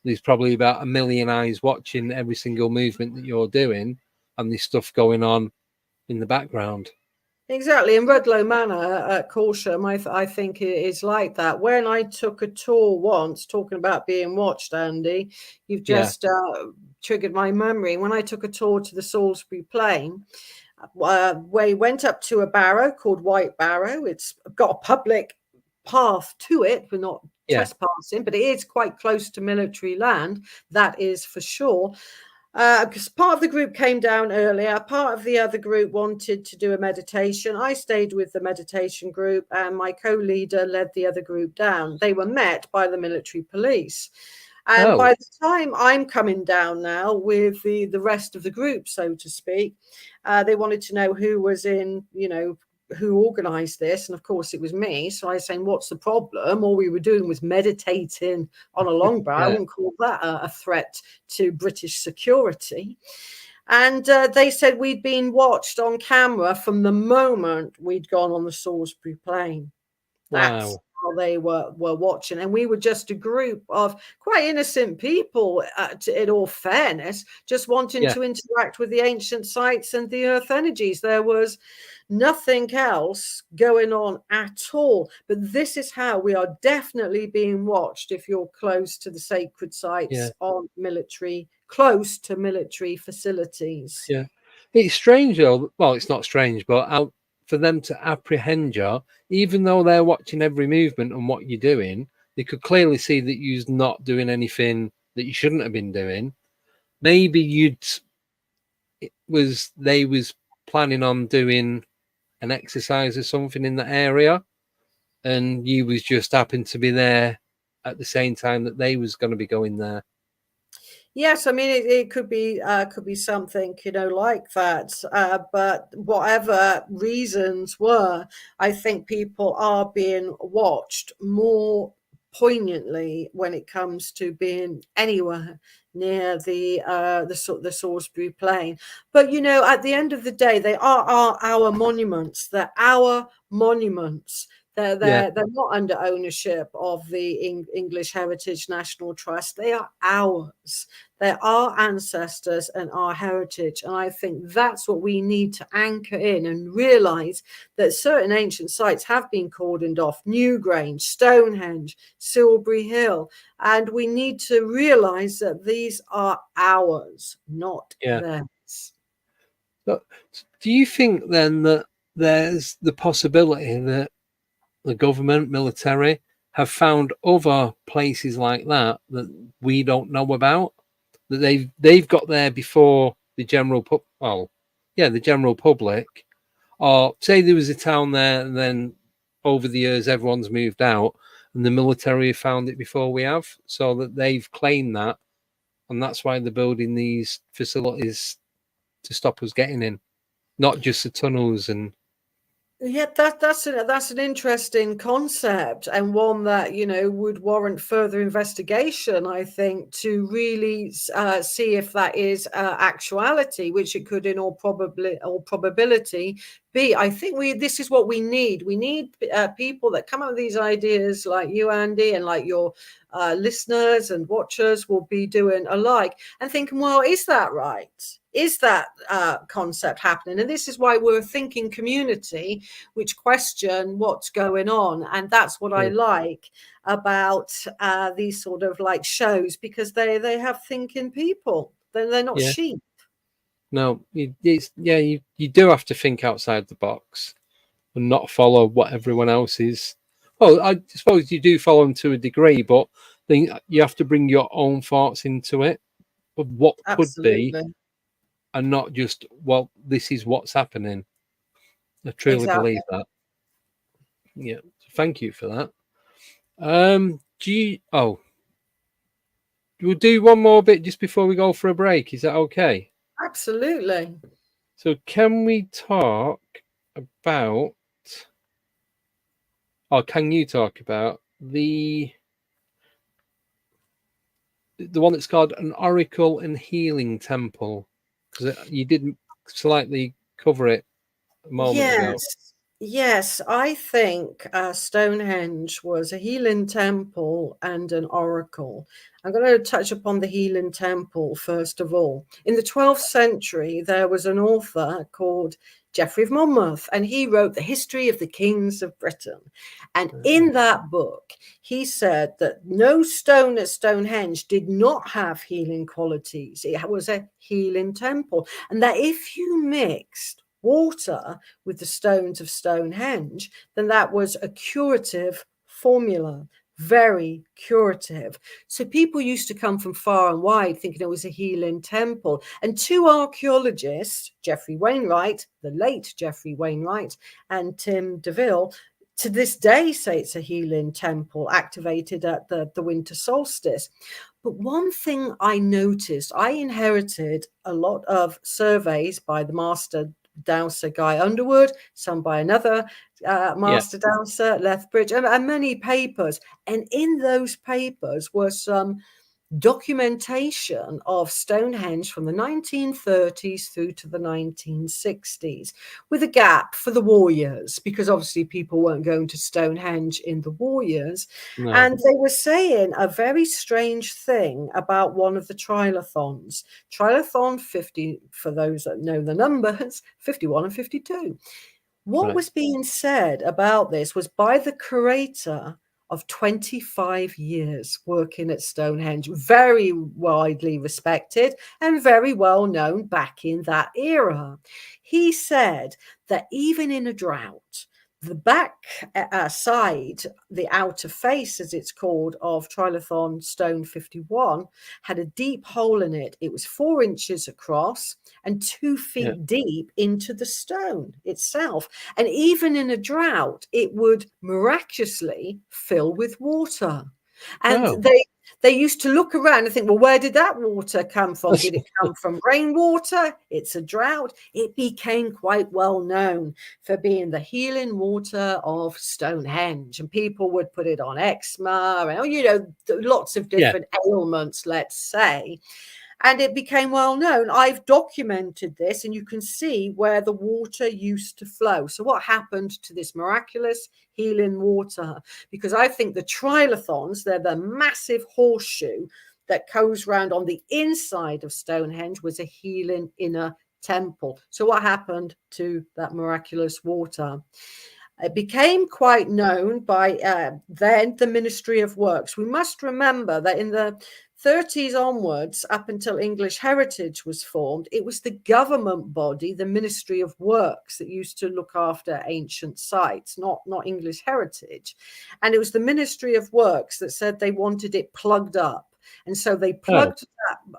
there's probably about 1 million eyes watching every single movement that you're doing, and there's stuff going on in the background. Exactly. In Rudlow Manor at Corsham, I think it is like that. When I took a tour once, talking about being watched, Andy, you've just triggered my memory. When I took a tour to the Salisbury Plain, we went up to a barrow called White Barrow. It's got a public path to it. We're not trespassing, but it is quite close to military land. That is for sure. Because part of the group came down earlier, part of the other group wanted to do a meditation. I stayed with the meditation group, and my co-leader led the other group down. They were met by the military police. And Oh, by the time I'm coming down now with the rest of the group, so to speak, they wanted to know who was in, who organized this. And of course, it was me. So I was saying, what's the problem? All we were doing was meditating on a longbow. I yeah, wouldn't call that a threat to British security. And they said we'd been watched on camera from the moment we'd gone on the Salisbury Plain. That's wow, how they were watching. And we were just a group of quite innocent people, in all fairness, just wanting yeah, to interact with the ancient sites and the earth energies. There was nothing else going on at all. But this is how we are definitely being watched if you're close to the sacred yeah, sites close to military facilities. yeah. It's strange though. Well, it's not strange, but for them to apprehend you, even though they're watching every movement and what you're doing, they could clearly see that you're not doing anything that you shouldn't have been doing. Maybe they was planning on doing an exercise or something in that area, and you was just happened to be there at the same time that they was going to be going there. Yes, I mean it could be something like that. But whatever reasons were, I think people are being watched more poignantly when it comes to being anywhere near the Salisbury Plain. But at the end of the day, they are our monuments. They're our monuments. Yeah, They're not under ownership of the English Heritage National Trust. They are ours. They're our ancestors and our heritage. And I think that's what we need to anchor in and realize that certain ancient sites have been cordoned off: Newgrange, Stonehenge, Silbury Hill. And we need to realize that these are ours, not yeah. theirs. But do you think then that there's the possibility that the government, military, have found other places like that that we don't know about, that they've got there before the general the general public, or say there was a town there and then over the years everyone's moved out and the military have found it before we have, so that they've claimed that, and that's why they're building these facilities to stop us getting in, not just the tunnels and Yeah, that's an interesting concept, and one that would warrant further investigation. I think, to really see if that is actuality, which it could in all probability be. I think this is what we need. We need people that come up with these ideas, like you, Andy, and like your listeners and watchers will be doing alike, and thinking, well, is that right? Is that concept happening? And this is why we're a thinking community which question what's going on. And that's what I like about these sort of like shows, because they have thinking people. They're not yeah. sheep. No, you do have to think outside the box and not follow what everyone else is. Well, I suppose you do follow them to a degree, but then you have to bring your own thoughts into it of what could be, Absolutely. and not just, well, this is what's happening. I truly Exactly. believe that. Yeah, so thank you for that. We'll do one more bit just before we go for a break. Is that okay? Absolutely. So can we talk about, or can you talk about the one that's called an oracle and healing temple? Because you didn't slightly cover it a moment ago. Yes, I think Stonehenge was a healing temple and an oracle. I'm going to touch upon the healing temple first of all. In the 12th century, there was an author called Geoffrey of Monmouth, and he wrote the History of the Kings of Britain. And in that book, he said that no stone at Stonehenge did not have healing qualities. It was a healing temple, and that if you mixed water with the stones of Stonehenge, then that was a curative formula, very curative. So people used to come from far and wide thinking it was a healing temple. And two archaeologists, Geoffrey Wainwright, the late Geoffrey Wainwright, and Tim DeVille, to this day say it's a healing temple activated at the winter solstice. But one thing I noticed, I inherited a lot of surveys by the master dowser Guy Underwood, some by another master dowser, Lethbridge, and many papers. And in those papers were some documentation of Stonehenge from the 1930s through to the 1960s, with a gap for the war years, because obviously people weren't going to Stonehenge in the war years. No. And they were saying a very strange thing about one of the trilathons. Trilathon 50, for those that know the numbers, 51 and 52. What was being said about this was by the curator of 25 years working at Stonehenge, very widely respected and very well known back in that era. He said that even in a drought, the back side, the outer face, as it's called, of Trilathon Stone 51 had a deep hole in it. It was 4 inches across and 2 feet deep into the stone itself. And even in a drought, it would miraculously fill with water. And they used to look around and think, well, where did that water come from? Did it come from rainwater? It's a drought. It became quite well known for being the healing water of Stonehenge. And people would put it on eczema and, you know, lots of different ailments, let's say. And it became well known. I've documented this, and you can see where the water used to flow. So what happened to this miraculous healing water? Because I think the trilathons, they're the massive horseshoe that goes round on the inside of Stonehenge, was a healing inner temple. So what happened to that miraculous water? It became quite known by then the Ministry of Works. We must remember that in the 30s onwards, up until English Heritage was formed, it was the government body, the Ministry of Works, that used to look after ancient sites, not English Heritage. And it was the Ministry of Works that said they wanted it plugged up. And so they plugged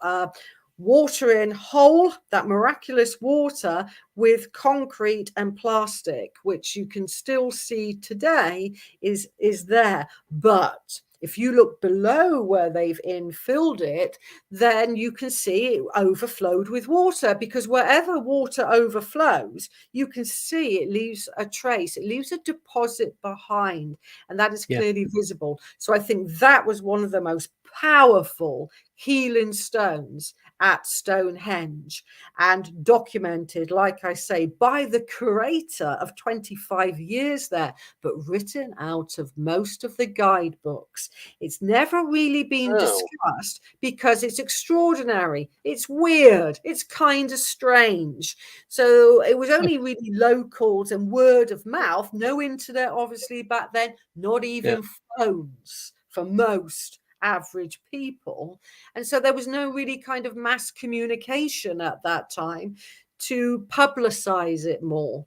that water in whole, that miraculous water, with concrete and plastic, which you can still see today is there. But if you look below where they've infilled it, then you can see it overflowed with water, because wherever water overflows, you can see it leaves a trace, it leaves a deposit behind, and that is clearly visible. So I think that was one of the most powerful healing stones at Stonehenge, and documented, like I say, by the curator of 25 years there, but written out of most of the guidebooks. It's never really been discussed because it's extraordinary, it's weird, it's kind of strange. So it was only really locals and word of mouth, no internet obviously back then, not even phones for most average people. And so there was no really kind of mass communication at that time to publicize it more.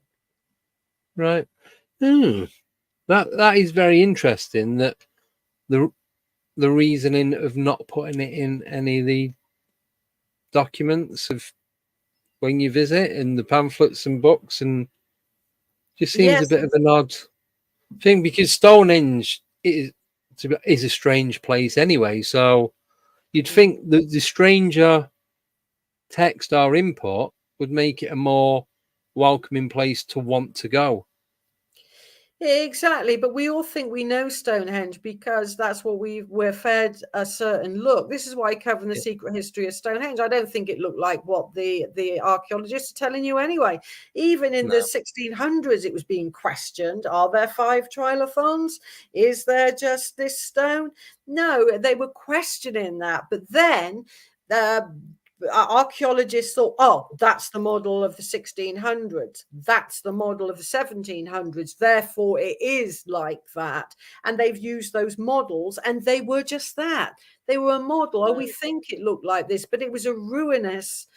Right. That is very interesting, that the reasoning of not putting it in any of the documents of when you visit, in the pamphlets and books, and just seems a bit of an odd thing, because Stonehenge is a strange place anyway. So you'd think that the stranger text or input would make it a more welcoming place to want to go. Exactly, but we all think we know Stonehenge because that's what we're fed a certain look. This is why I cover the secret history of Stonehenge. I don't think it looked like what the archaeologists are telling you anyway. Even in the 1600s, it was being questioned. Are there 5 trilathons? Is there just this stone? No, they were questioning that. But then archaeologists thought, oh, that's the model of the 1600s, that's the model of the 1700s, therefore it is like that. And they've used those models, and they were just that. They were a model. Oh, we think it looked like this, but it was a ruinous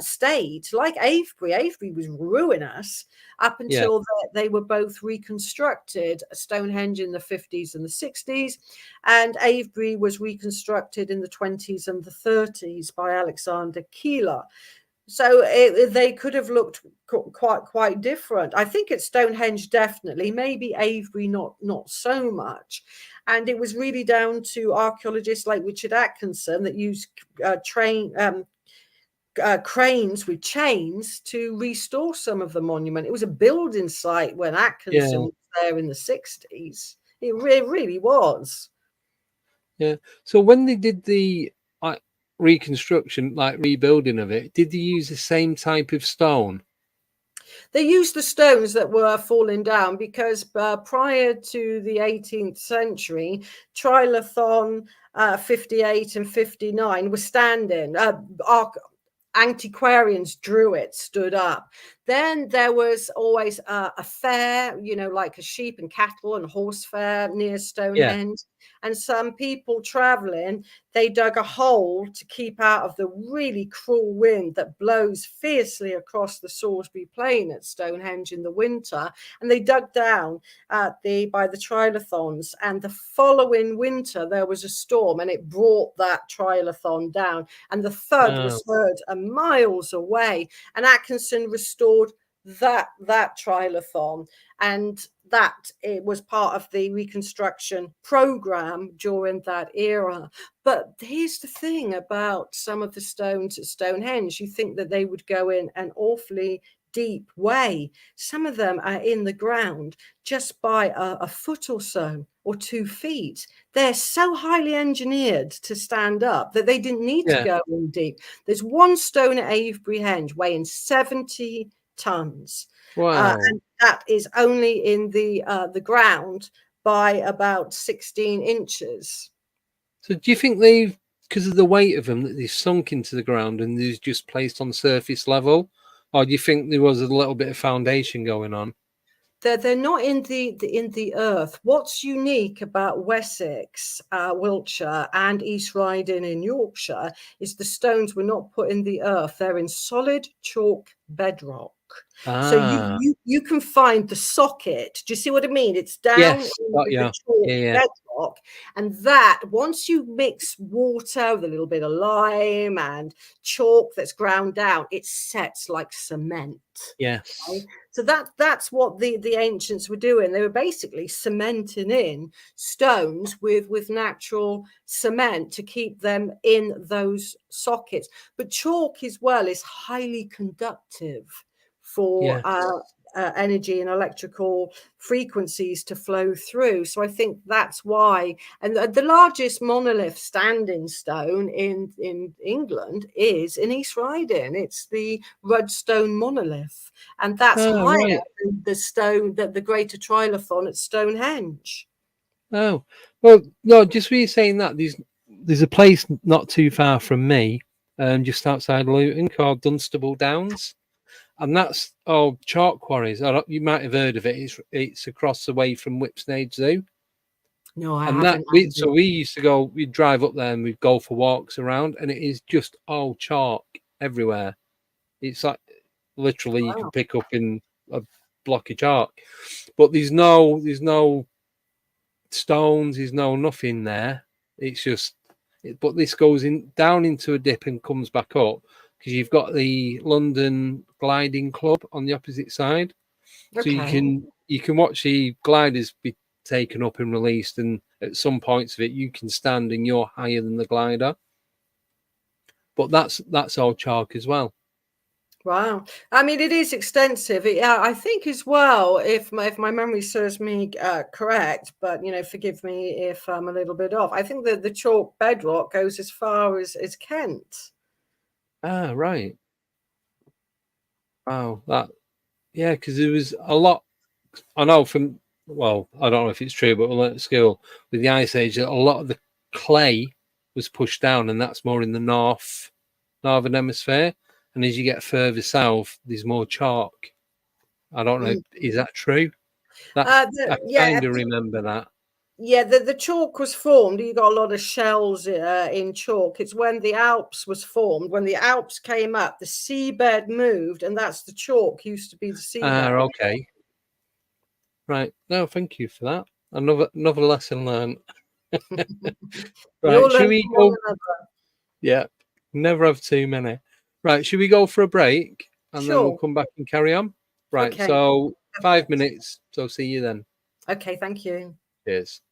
state, like Avebury. Avebury was ruinous up until they were both reconstructed. Stonehenge in the 50s and the 60s, and Avebury was reconstructed in the 20s and the 30s by Alexander Keeler. So they could have looked quite different. I think at Stonehenge, definitely. Maybe Avebury, not so much. And it was really down to archaeologists like Richard Atkinson that used cranes with chains to restore some of the monument. It was a building site when Atkinson was there in the 60s. It really was. Yeah. So when they did the reconstruction, like rebuilding of it, did they use the same type of stone? They used the stones that were falling down because prior to the 18th century, Trilithon 58 and 59 were standing. Antiquarians drew it, stood up. Then there was always a fair, like a sheep and cattle and horse fair near Stonehenge. And some people traveling, they dug a hole to keep out of the really cruel wind that blows fiercely across the Salisbury Plain at Stonehenge in the winter. And they dug down by the Trilithons. And the following winter, there was a storm and it brought that Trilithon down. And the thud was heard miles away. And Atkinson restored that Trilithon, and that it was part of the reconstruction program during that era. But here's the thing about some of the stones at Stonehenge. You think that they would go in an awfully deep way. Some of them are in the ground just by a foot or so, or 2 feet. They're so highly engineered to stand up that they didn't need to go in deep. There's one stone at Avebury Henge weighing 70 tons. Wow. And that is only in the ground by about 16 inches. So do you think they've, because of the weight of them, that they've sunk into the ground and they're just placed on surface level? Or do you think there was a little bit of foundation going on? They're not in the earth. What's unique about Wessex, Wiltshire, and East Riding in Yorkshire is the stones were not put in the earth. They're in solid chalk bedrock. So you can find the socket. Do you see what I mean? It's down in the chalk bedrock, and that once you mix water with a little bit of lime and chalk that's ground down, it sets like cement. Yes. Okay? So that's what the ancients were doing. They were basically cementing in stones with natural cement to keep them in those sockets. But chalk as well is highly conductive for energy and electrical frequencies to flow through. So I think that's why. And the largest monolith standing stone in England is in East Riding. It's the Rudstone monolith, and that's higher than the stone, the greater Trilithon at Stonehenge. Oh, well, no, just for you saying that, there's a place not too far from me, just outside Luton, called Dunstable Downs. And that's chalk quarries. You might have heard of it. It's across the way from Whipsnade Zoo. No, I and haven't. So we used to go. We'd drive up there and we'd go for walks around, and it is just all chalk everywhere. It's like literally you can pick up in a block of chalk, but there's no stones. There's nothing there. It's just. But this goes down into a dip and comes back up. Because you've got the London Gliding Club on the opposite side, so you can watch the gliders be taken up and released, and at some points of it you can stand and you're higher than the glider. But that's all chalk as well. Wow, I mean it is extensive. I think as well, if my memory serves me correct, but forgive me if I'm a little bit off. I think that the chalk bedrock goes as far as Kent. Ah, right. Wow, because there was a lot. I know from, well, I don't know if it's true, but we learned at school with the Ice Age that a lot of the clay was pushed down, and that's more in the northern hemisphere. And as you get further south, there's more chalk. I don't know, is that true? I kind of remember that. Yeah, the chalk was formed. You got a lot of shells in chalk. It's when the Alps was formed. When the Alps came up, the seabed moved, and that's the chalk used to be the seabed. Okay. Right. No, thank you for that. Another lesson learned. Right. Should we go? Yeah. Never have too many. Right, should we go for a break and then we'll Sure. come back and carry on? Right, Okay. so 5 Perfect. minutes. So see you then. Okay, thank you. Cheers.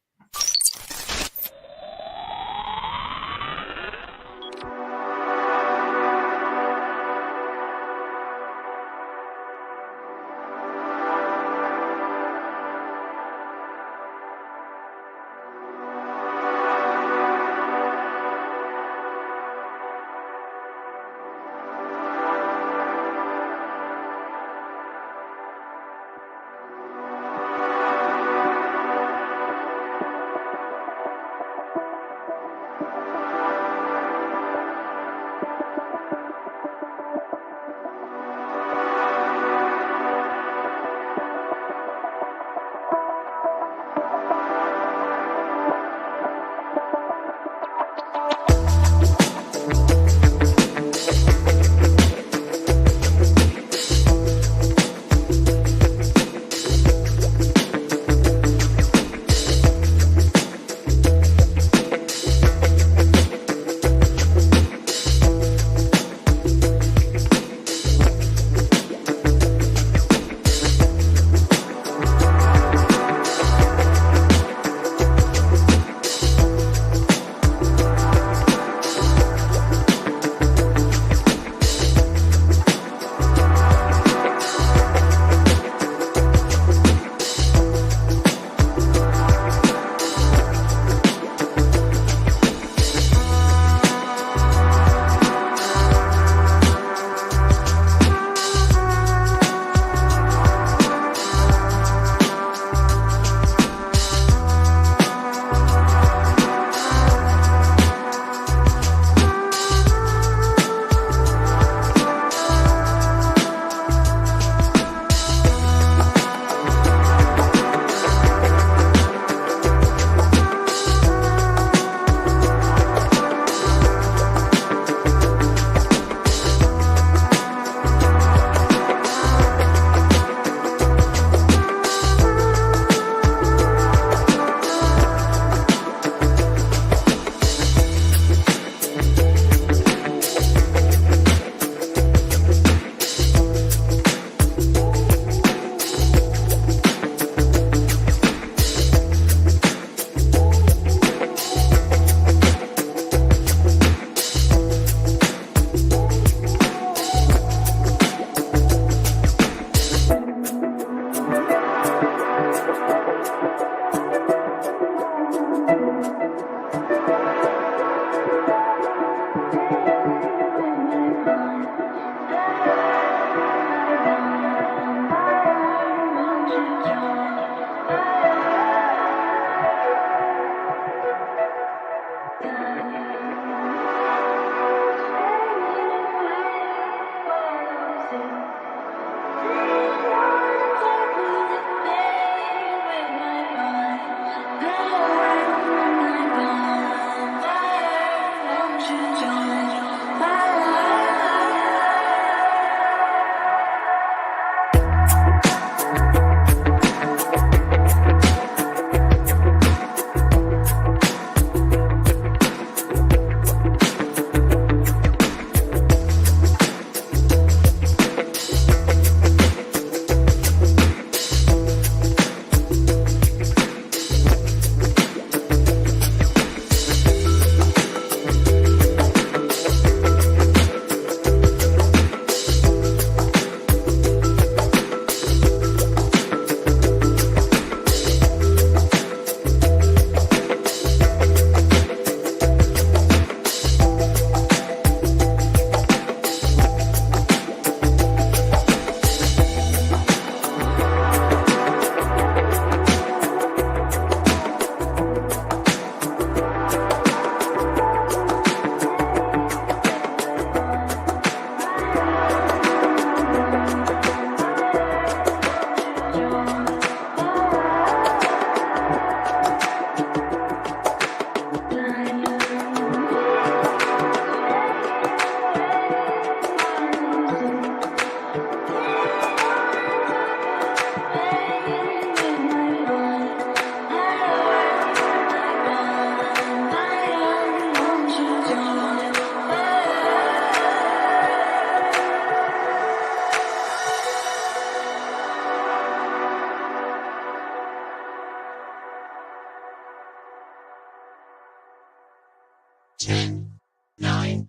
10, 9,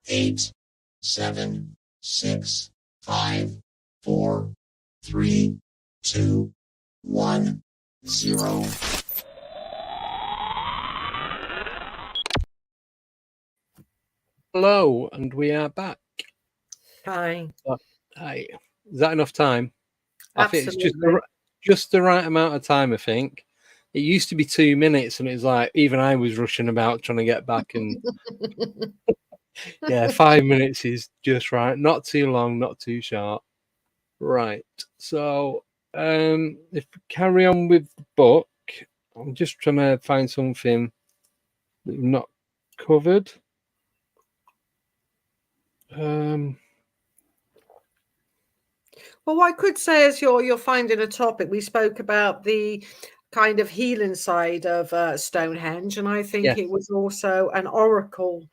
8, 7, 6, 5, 4, 3, 2, 1, 0. Hello, and we are back. Hi. Hi. Is that enough time? I think it's Absolutely. just the right amount of time, I think. It used to be 2 minutes, and it's like even I was rushing about trying to get back, and yeah, 5 minutes is just right. Not too long, not too short. Right. So if we carry on with the book, I'm just trying to find something that we've not covered. Well, what I could say is you're finding a topic. We spoke about the kind of healing side of Stonehenge, and I think Yes. it was also an oracle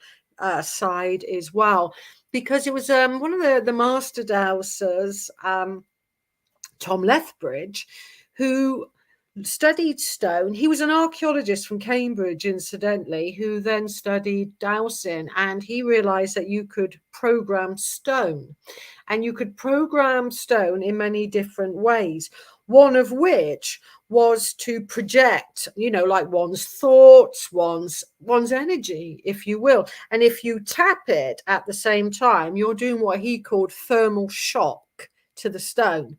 side as well, because it was one of the master dowsers, Tom Lethbridge, who studied stone. He was an archaeologist from Cambridge, incidentally, who then studied dowsing, and he realized that you could program stone, and you could program stone in many different ways, one of which was to project, like one's thoughts, one's energy, if you will. And if you tap it at the same time, you're doing what he called thermal shock to the stone.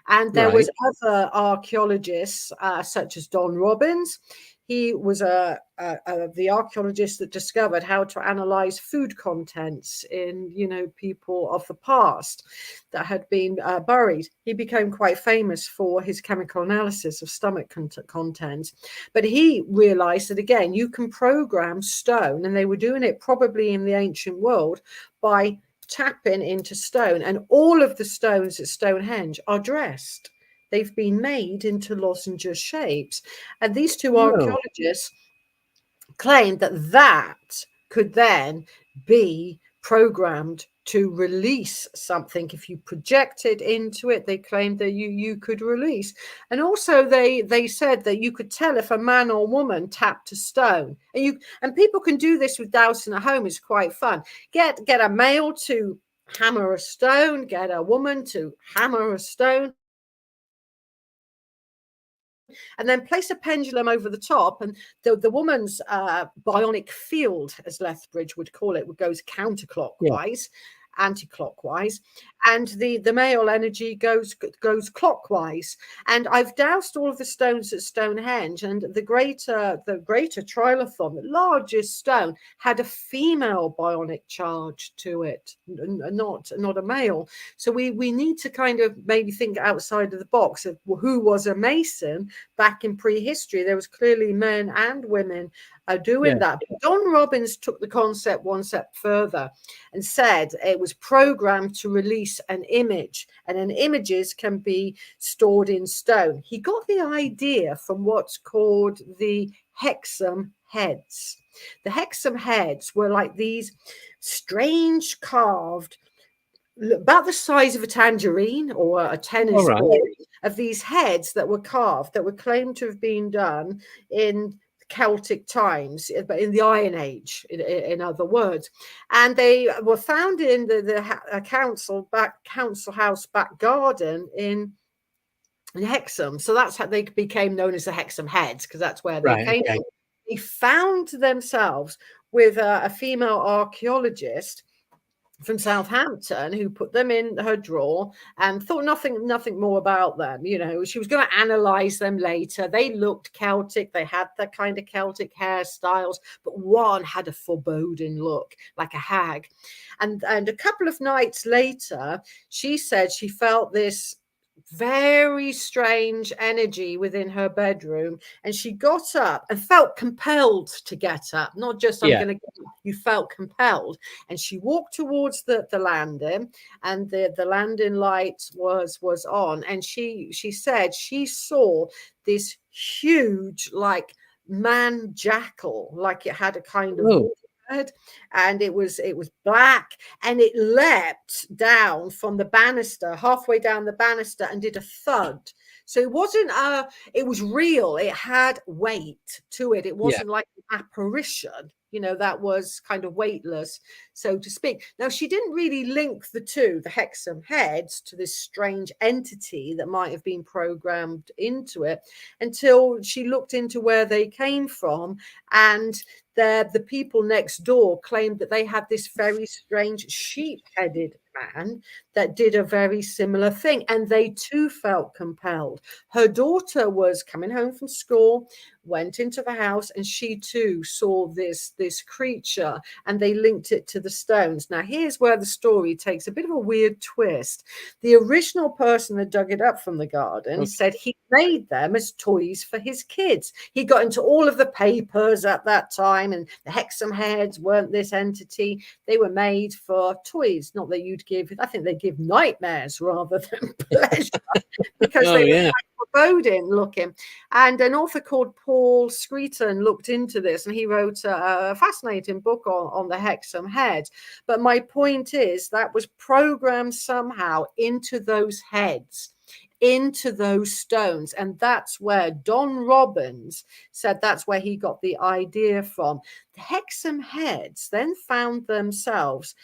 And there was other archaeologists, such as Don Robbins. He was the archaeologist that discovered how to analyze food contents in, people of the past that had been buried. He became quite famous for his chemical analysis of stomach contents. But he realized that, again, you can program stone, and they were doing it probably in the ancient world by tapping into stone, and all of the stones at Stonehenge are dressed. They've been made into lozenge shapes, and these two archaeologists claimed that could then be programmed to release something. If you projected into it, they claimed that you could release. And also they said that you could tell if a man or woman tapped a stone. And people can do this with dowsing at home. It's quite fun. Get a male to hammer a stone, get a woman to hammer a stone, and then place a pendulum over the top, and the woman's bionic field, as Lethbridge would call it, goes counterclockwise, anti-clockwise, and the male energy goes clockwise. And I've doused all of the stones at Stonehenge, and the greater trilithon, the largest stone, had a female bionic charge to it, not a male. So we need to kind of maybe think outside of the box of who was a mason back in prehistory. There was clearly men and women doing that. But Don Robbins took the concept one step further and said it was programmed to release an image, and then images can be stored in stone. He got the idea from what's called the hexam heads. The hexam heads were like these strange carved, about the size of a tangerine or a tennis ball, of these heads that were carved, that were claimed to have been done in Celtic times, but in the Iron Age, in other words. And they were found in the council house back garden in Hexham. So that's how they became known as the Hexham Heads, because that's where they came from. They found themselves with a female archaeologist from Southampton who put them in her drawer and thought nothing more about them. She was going to analyze them later. They looked Celtic. They had that kind of Celtic hairstyles, but one had a foreboding look, like a hag. And a couple of nights later, she said she felt this very strange energy within her bedroom, and she got up and felt compelled to get up, not just I'm going to get up. You felt compelled, and she walked towards the landing, and the landing light was on, and she said she saw this huge, like, man jackal, like it had a kind of and it was black, and it leapt down from the banister, halfway down the banister, and did a thud. So it wasn't it was real. It had weight to it. It Yeah. wasn't like an apparition, that was kind of weightless, so to speak. Now, she didn't really link the two, the Hexam heads, to this strange entity that might have been programmed into it until she looked into where they came from. And the people next door claimed that they had this very strange sheep-headed man that did a very similar thing, and they too felt compelled. Her daughter was coming home from school, went into the house, and she too saw this creature, and they linked it to the stones. Now, here's where the story takes a bit of a weird twist. The original person that dug it up from the garden said he made them as toys for his kids. He got into all of the papers at that time, and the Hexam heads weren't this entity. They were made for toys, not that you'd give, I think they give nightmares rather than pleasure, because they were foreboding looking. And an author called Paul Screeton looked into this, and he wrote a fascinating book on the Hexam heads. But my point is that was programmed somehow into those heads, into those stones. And that's where Don Robbins said that's where he got the idea from. The Hexam heads then found themselves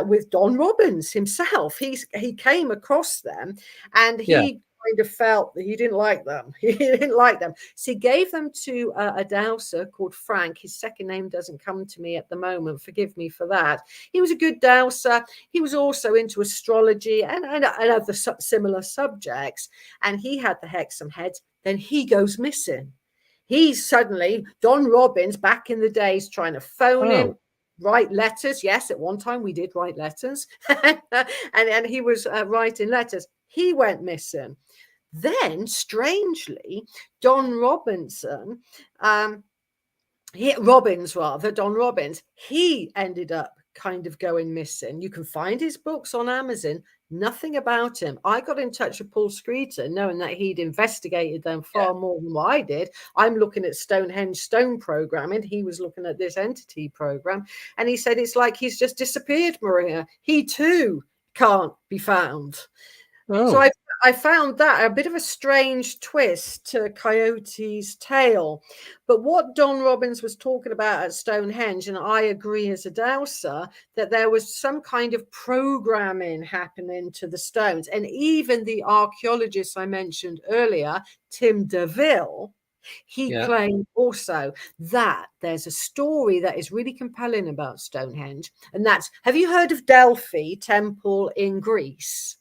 with Don Robbins himself. He came across them, and he kind of felt that he didn't like them. He didn't like them. So he gave them to a dowser called Frank. His second name doesn't come to me at the moment. Forgive me for that. He was a good dowser. He was also into astrology and other similar subjects. And he had the Hexam heads. Then he goes missing. He's suddenly, Don Robbins, back in the days, trying to phone him, write letters. Yes, at one time we did write letters. and he was writing letters. He went missing. Then, strangely, Don Robinson, Don Robbins, he ended up kind of going missing. You can find his books on Amazon. Nothing about him. I got in touch with Paul Screeton, knowing that he'd investigated them far more than what I did. I'm looking at Stonehenge stone programming. He was looking at this entity program. And he said, it's like he's just disappeared, Maria. He too can't be found. So I found that a bit of a strange twist to Coyote's tale. But what Don Robbins was talking about at Stonehenge, and I agree as a dowser, that there was some kind of programming happening to the stones. And even the archaeologist I mentioned earlier, Tim DeVille, he claimed also that there's a story that is really compelling about Stonehenge. And that's, have you heard of Delphi Temple in Greece?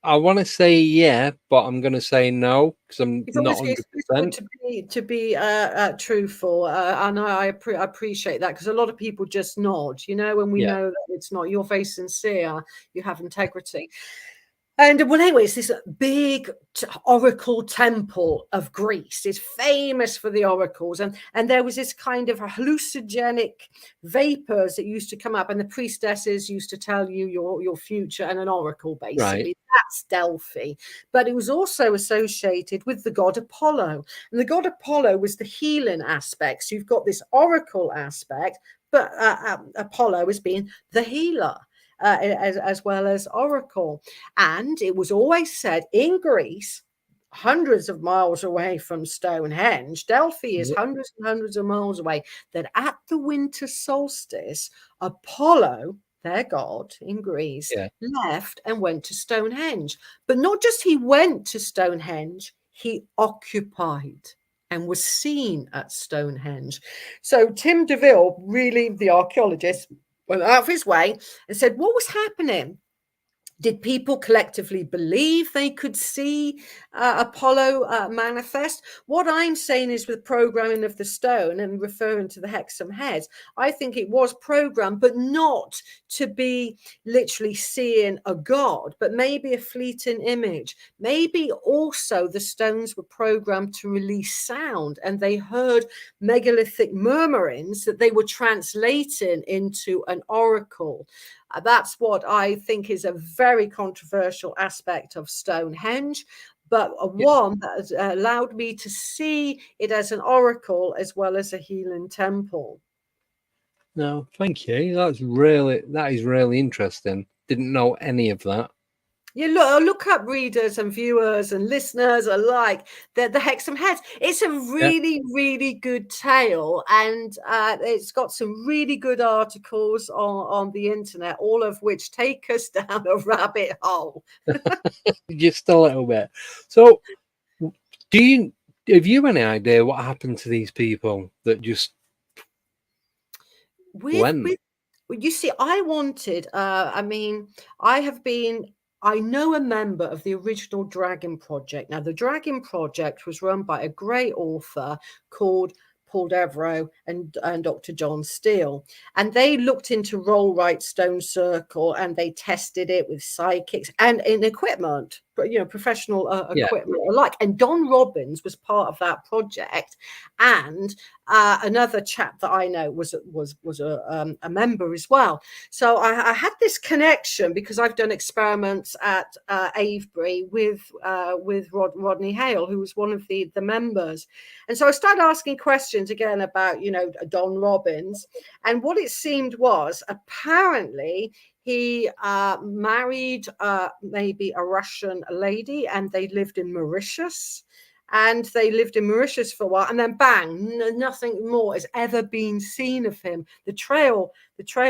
I want to say yeah, but I'm going to say no because I'm not 100%. To be truthful, and I appreciate that, because a lot of people just nod, when we know that it's not. You're very sincere, you have integrity. And well, anyway, it's this big oracle temple of Greece. It's famous for the oracles. And there was this kind of hallucinogenic vapors that used to come up, and the priestesses used to tell you your future, and an oracle, basically. Right. That's Delphi. But it was also associated with the god Apollo. And the god Apollo was the healing aspect. So you've got this oracle aspect, but Apollo as being the healer. As well as oracle. And it was always said in Greece, hundreds of miles away from Stonehenge, Delphi is hundreds and hundreds of miles away, that at the winter solstice, Apollo, their god in Greece, left and went to Stonehenge. But not just he went to Stonehenge, he occupied and was seen at Stonehenge. So Tim DeVille, really the archaeologist, went out of his way and said, what was happening? Did people collectively believe they could see Apollo manifest? What I'm saying is, with programming of the stone and referring to the Hexam heads, I think it was programmed, but not to be literally seeing a god, but maybe a fleeting image. Maybe also the stones were programmed to release sound, and they heard megalithic murmurings that they were translating into an oracle. That's what I think is a very controversial aspect of Stonehenge, but one that allowed me to see it as an oracle as well as a healing temple. No, thank you. That is really interesting. Didn't know any of that. You look up, readers and viewers and listeners alike, the Hexham Heads. It's a really, really good tale, and it's got some really good articles on the internet, all of which take us down a rabbit hole. Just a little bit. So, have you any idea what happened to these people that just went? You see, I wanted, I know a member of the original Dragon Project. Now, the Dragon Project was run by a great author called Paul Devereux and Dr. John Steele. And they looked into roll-right stone circle, and they tested it with psychics and in equipment, professional equipment alike. And Don Robbins was part of that project. And another chap that I know was a member as well. So I had this connection because I've done experiments at Avebury with Rodney Hale, who was one of the members. And so I started asking questions again about, Don Robbins. And what it seemed was, apparently, he married maybe a Russian lady, and they lived in Mauritius. And they lived in Mauritius for a while, and then bang, nothing more has ever been seen of him. The trail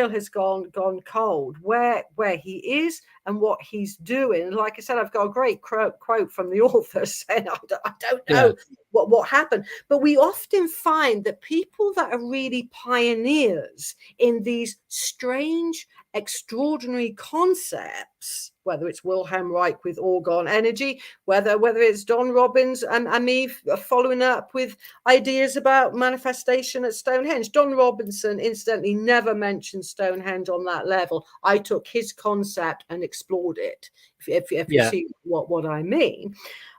has gone cold. Where he is and what he's doing. Like I said, I've got a great quote from the author saying, I don't know what happened. But we often find that people that are really pioneers in these strange, extraordinary concepts, whether it's Wilhelm Reich with orgone energy, whether it's Don Robbins and me following up with ideas about manifestation at Stonehenge. Don Robinson, incidentally, never mentioned Stonehenge on that level. I took his concept and explored it, if you see what I mean.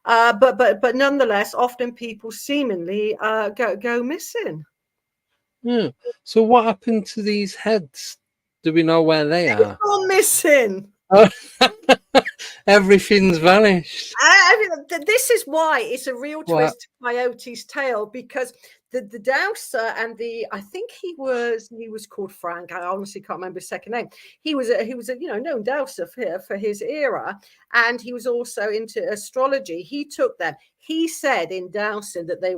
But nonetheless, often people seemingly go missing. Yeah. So what happened to these heads? Do we know where they are? They've gone missing. Everything's vanished. This is why it's a real twist to Coyote's tale, because the dowser and I think he was called Frank. I honestly can't remember his second name. He was a known dowser for his era, and he was also into astrology. He took them. He said in dowsing that they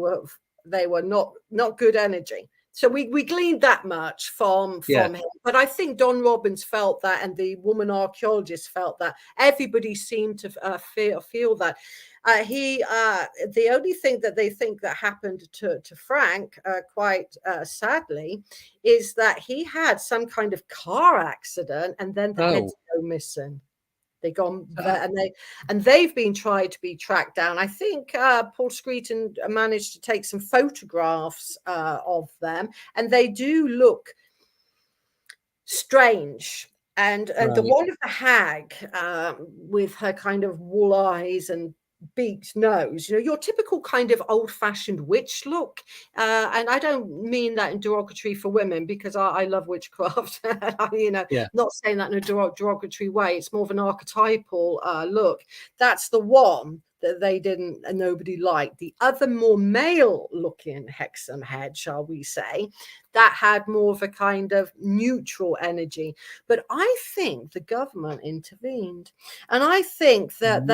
were not good energy. So we gleaned that much from him. But I think Don Robbins felt that, and the woman archaeologist felt that. Everybody seemed to feel that. The only thing that they think that happened to Frank, quite sadly, is that he had some kind of car accident, and then the heads go missing. They gone and they've been tried to be tracked down. I think Paul Screeton managed to take some photographs of them, and they do look strange. And the one of the hag with her kind of wool eyes and beaked nose, your typical kind of old-fashioned witch look, and I don't mean that in derogatory for women, because I love witchcraft. Not saying that in a derogatory way. It's more of an archetypal look. That's the one that they didn't, and nobody liked. The other, more male-looking Hexham head, shall we say, that had more of a kind of neutral energy. But I think the government intervened. And I think that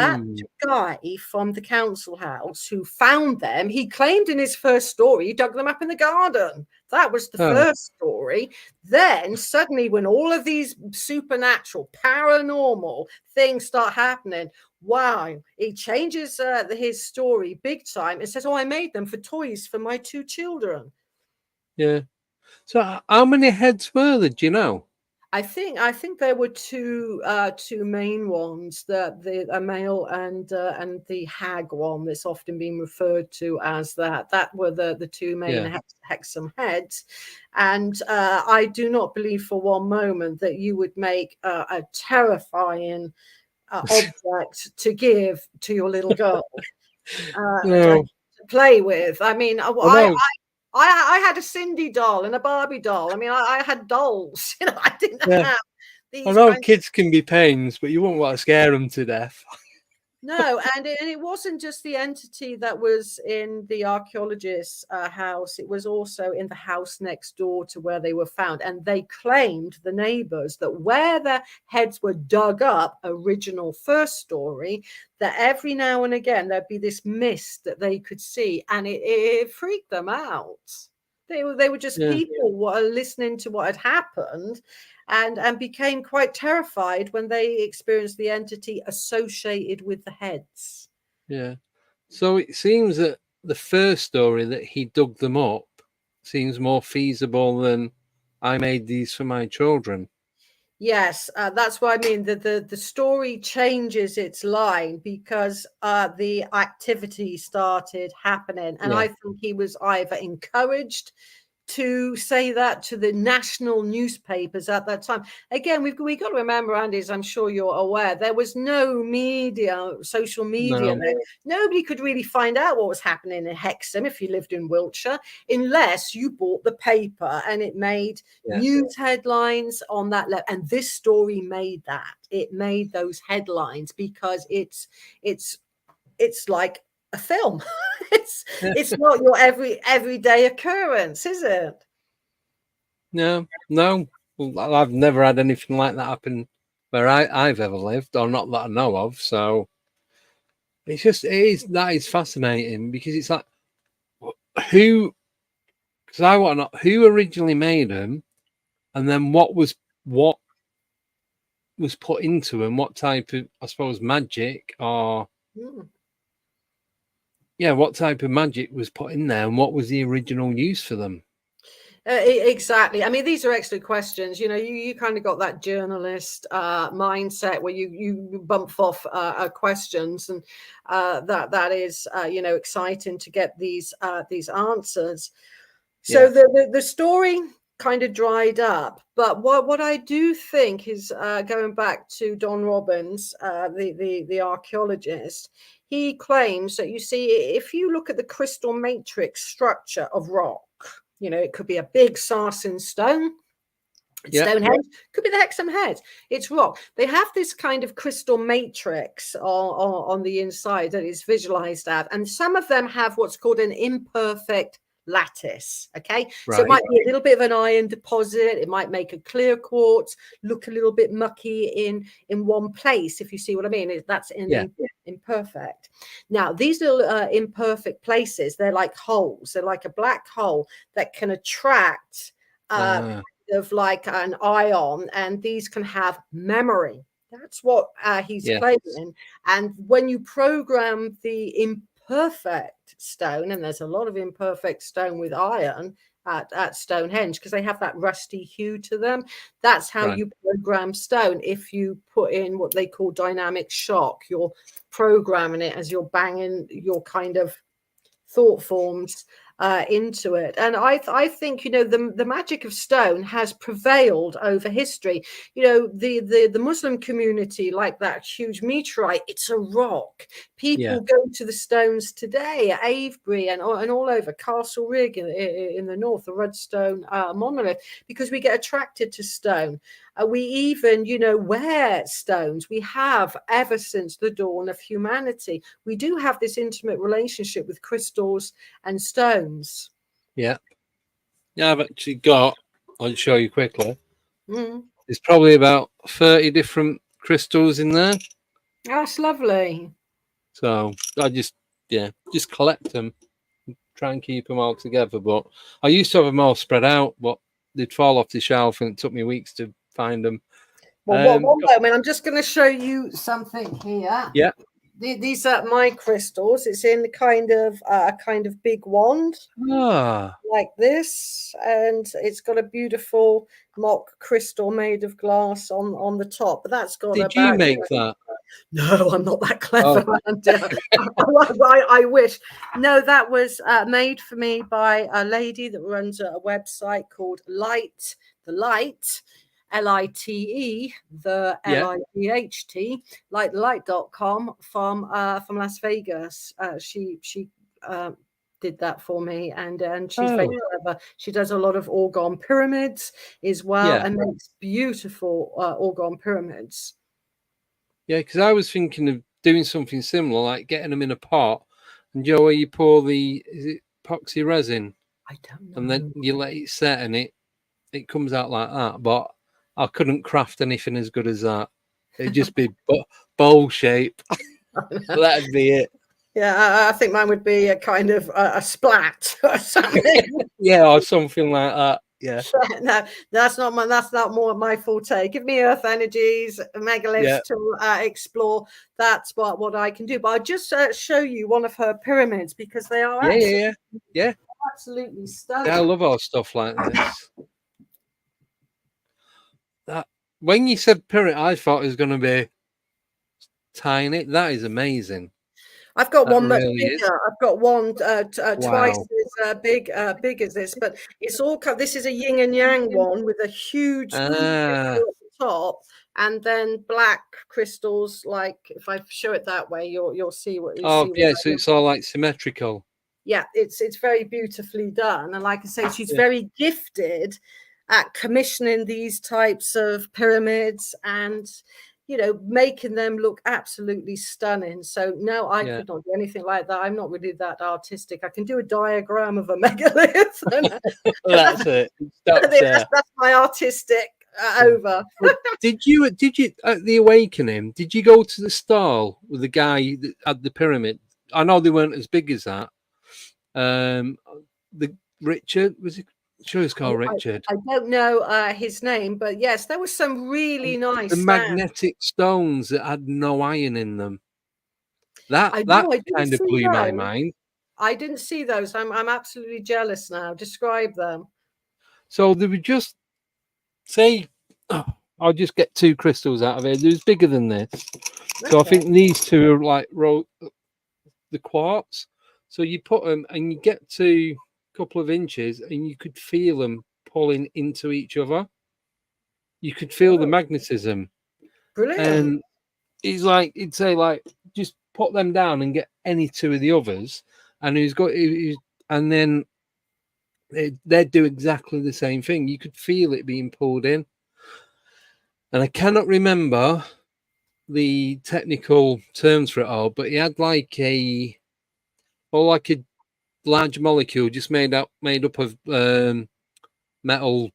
guy from the council house who found them, he claimed in his first story, he dug them up in the garden. That was the first story. Then suddenly, when all of these supernatural, paranormal things start happening, wow, he changes his story big time and says, I made them for toys for my 2 children. Yeah. So how many heads were there? Do you know? I think there were two main ones, the male and the hag one that's often been referred to as that. That were the 2 main Hexham heads. And I do not believe for one moment that you would make a terrifying object to give to your little girl to play with. I mean, I had a Cindy doll and a Barbie doll. I mean, I had dolls. I didn't have these. I know kids can be pains, but you won't want to scare them to death. No, and it wasn't just the entity that was in the archaeologist's house. It was also in the house next door to where they were found. And they claimed, the neighbors, that where their heads were dug up, original first story, that every now and again there'd be this mist that they could see, and it freaked them out. They were just people listening to what had happened, and became quite terrified when they experienced the entity associated with the heads. Yeah. So it seems that the first story, that he dug them up, seems more feasible than I made these for my children. Yes, that's what I mean. The story changes its line because the activity started happening, and I think he was either encouraged to say that to the national newspapers at that time. Again, we got to remember, Andy, as I'm sure you're aware, there was no media, social media. No. Nobody could really find out what was happening in Hexham if you lived in Wiltshire, unless you bought the paper and it made news headlines on that level. And this story made that. It made those headlines because it's like a film. It's not your everyday occurrence, is it? No. Well, I've never had anything like that happen where I've ever lived, or not that I know of. So that is fascinating, because it's like, who? Because I want to know who originally made them, and then what was put into them, what type of, I suppose, magic, or what type of magic was put in there, and what was the original use for them? Exactly. I mean, these are excellent questions. You know, you kind of got that journalist mindset where you bump off questions, and that is exciting to get these answers. So the story kind of dried up, but what I do think is, going back to Don Robbins, the archaeologist, he claims that, you see, if you look at the crystal matrix structure of rock, you know, it could be a big sarsen stone, Stonehenge, could be the Hexham head. It's rock. They have this kind of crystal matrix on the inside that is visualized at, and some of them have what's called an imperfect lattice. Okay, so it might be a little bit of an iron deposit. It might make a clear quartz look a little bit mucky in one place, if you see what I mean. That's imperfect. Now, these little imperfect places, they're like holes. They're like a black hole that can attract of like an ion, and these can have memory. That's what he's claiming. And when you program the imperfect stone, and there's a lot of imperfect stone with iron at Stonehenge because they have that rusty hue to them, that's how you program stone. If you put in what they call dynamic shock, you're programming it as you're banging your kind of thought forms into it. And I think, you know, the magic of stone has prevailed over history. You know, the Muslim community, like that huge meteorite, it's a rock. People go to the stones today at Avebury and all over Castle Rig in the north, the Rudstone monolith, because we get attracted to stone. We even, you know, wear stones. We have, ever since the dawn of humanity, we do have this intimate relationship with crystals and stones. Yeah, I've actually got, I'll show you quickly. There's probably about 30 different crystals in there. That's lovely. So I just collect them, try and keep them all together. But I used to have them all spread out, but they'd fall off the shelf, and it took me weeks to find them. Well, one moment, I'm just going to show you something here. Yeah. These are my crystals. It's in a kind of big wand, like this, and it's got a beautiful mock crystal made of glass on the top. But that's got. Did you make that? No, I'm not that clever. I wish. No, that was made for me by a lady that runs a website called Light. The Light. L-I-T-E, the L-I-G-H-T, light.com from Las Vegas. She did that for me, and she's very clever. She does a lot of orgone pyramids as well, and makes beautiful orgone pyramids. Yeah, because I was thinking of doing something similar, like getting them in a pot, and Joe, where you pour is it epoxy resin, I don't know. and then you let it set, and it comes out like that. But I couldn't craft anything as good as that. It'd just be bowl shape. That'd be it. Yeah, I think mine would be a kind of a splat or something. Yeah, or something like that. Yeah. No, that's not more my forte. Give me earth energies, megaliths to explore. That's what I can do. But I'll just show you one of her pyramids because they are absolutely stunning. Yeah, I love all stuff like this. That when you said pyramid, I thought it was going to be tiny. That is amazing. I've got one much really bigger. is. I've got one Wow. twice as big as this, but it's all. This is a yin and yang one with a huge crystal at the top, and then black crystals. Like if I show it that way, you'll see what. Oh yeah, so it's all like symmetrical. Yeah, it's very beautifully done, and like I say, she's very gifted at commissioning these types of pyramids and, you know, making them look absolutely stunning. So no, I could not do anything like that. I'm not really that artistic. I can do a diagram of a megalith. That's it. That's my artistic over. Did you at the awakening? Did you go to the stall with the guy that had the pyramid? I know they weren't as big as that. The Richard, was it? Sure, it's called Richard. I don't know his name, but yes, there was some really nice the magnetic stones that had no iron in them. That kind of blew my mind. I didn't see those. I'm absolutely jealous now. Describe them. So they were just I'll just get 2 crystals out of it. It was bigger than this. Okay. So I think these 2 are like the quartz. So you put them and you get to a couple of inches and you could feel them pulling into each other. You could feel the magnetism. Brilliant. And he'd say just put them down and get any 2 of the others. And and then they'd do exactly the same thing. You could feel it being pulled in. And I cannot remember the technical terms for it all, but he had like a large molecule just made up of metal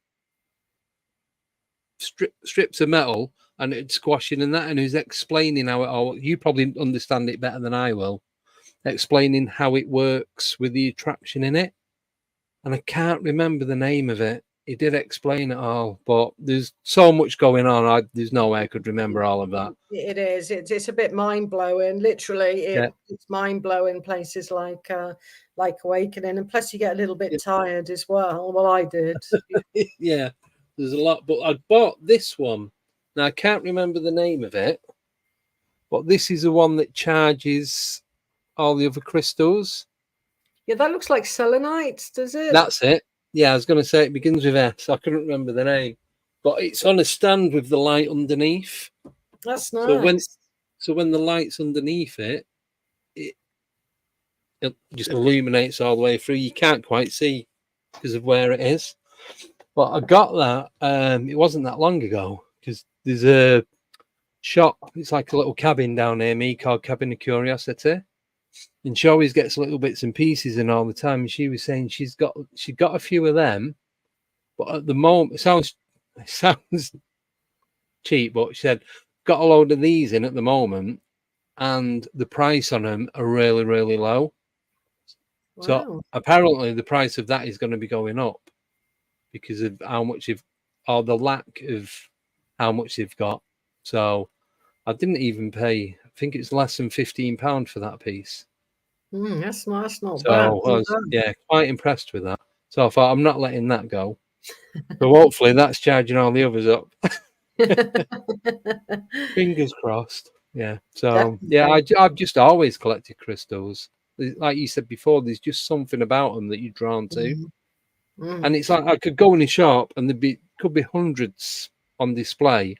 strips of metal, and it's squashing in that, and he's explaining how it all. You probably understand it better than I will. Explaining how it works with the attraction in it, and I can't remember the name of it. He did explain it all, but there's so much going on. There's no way I could remember all of that. It is. It's a bit mind blowing. Literally, it's mind blowing. Places like Awakening, and plus you get a little bit tired as well. Well, I did. Yeah, there's a lot. But I bought this one. Now I can't remember the name of it, but this is the one that charges all the other crystals. Yeah, that looks like selenite, does it? That's it. Yeah, I was going to say it begins with S. I couldn't remember the name, but it's on a stand with the light underneath. That's nice. So when the light's underneath it, it just illuminates all the way through. You can't quite see because of where it is. But I got that. It wasn't that long ago because there's a shop. It's like a little cabin down near me called Cabin of Curiosity. And she always gets little bits and pieces in all the time. And she was saying she got a few of them, but at the moment it sounds cheap, but she said got a load of these in at the moment, and the price on them are really, really low. Wow. So apparently the price of that is going to be going up because of how much or the lack of how much they've got. So I didn't even pay. I think it's less than £15 for that piece. That's not so bad. I was, quite impressed with that. So I thought I'm not letting that go. So hopefully that's charging all the others up. Fingers crossed. Yeah. So I've just always collected crystals. Like you said before, there's just something about them that you're drawn to. And it's like I could go in a shop and could be hundreds on display,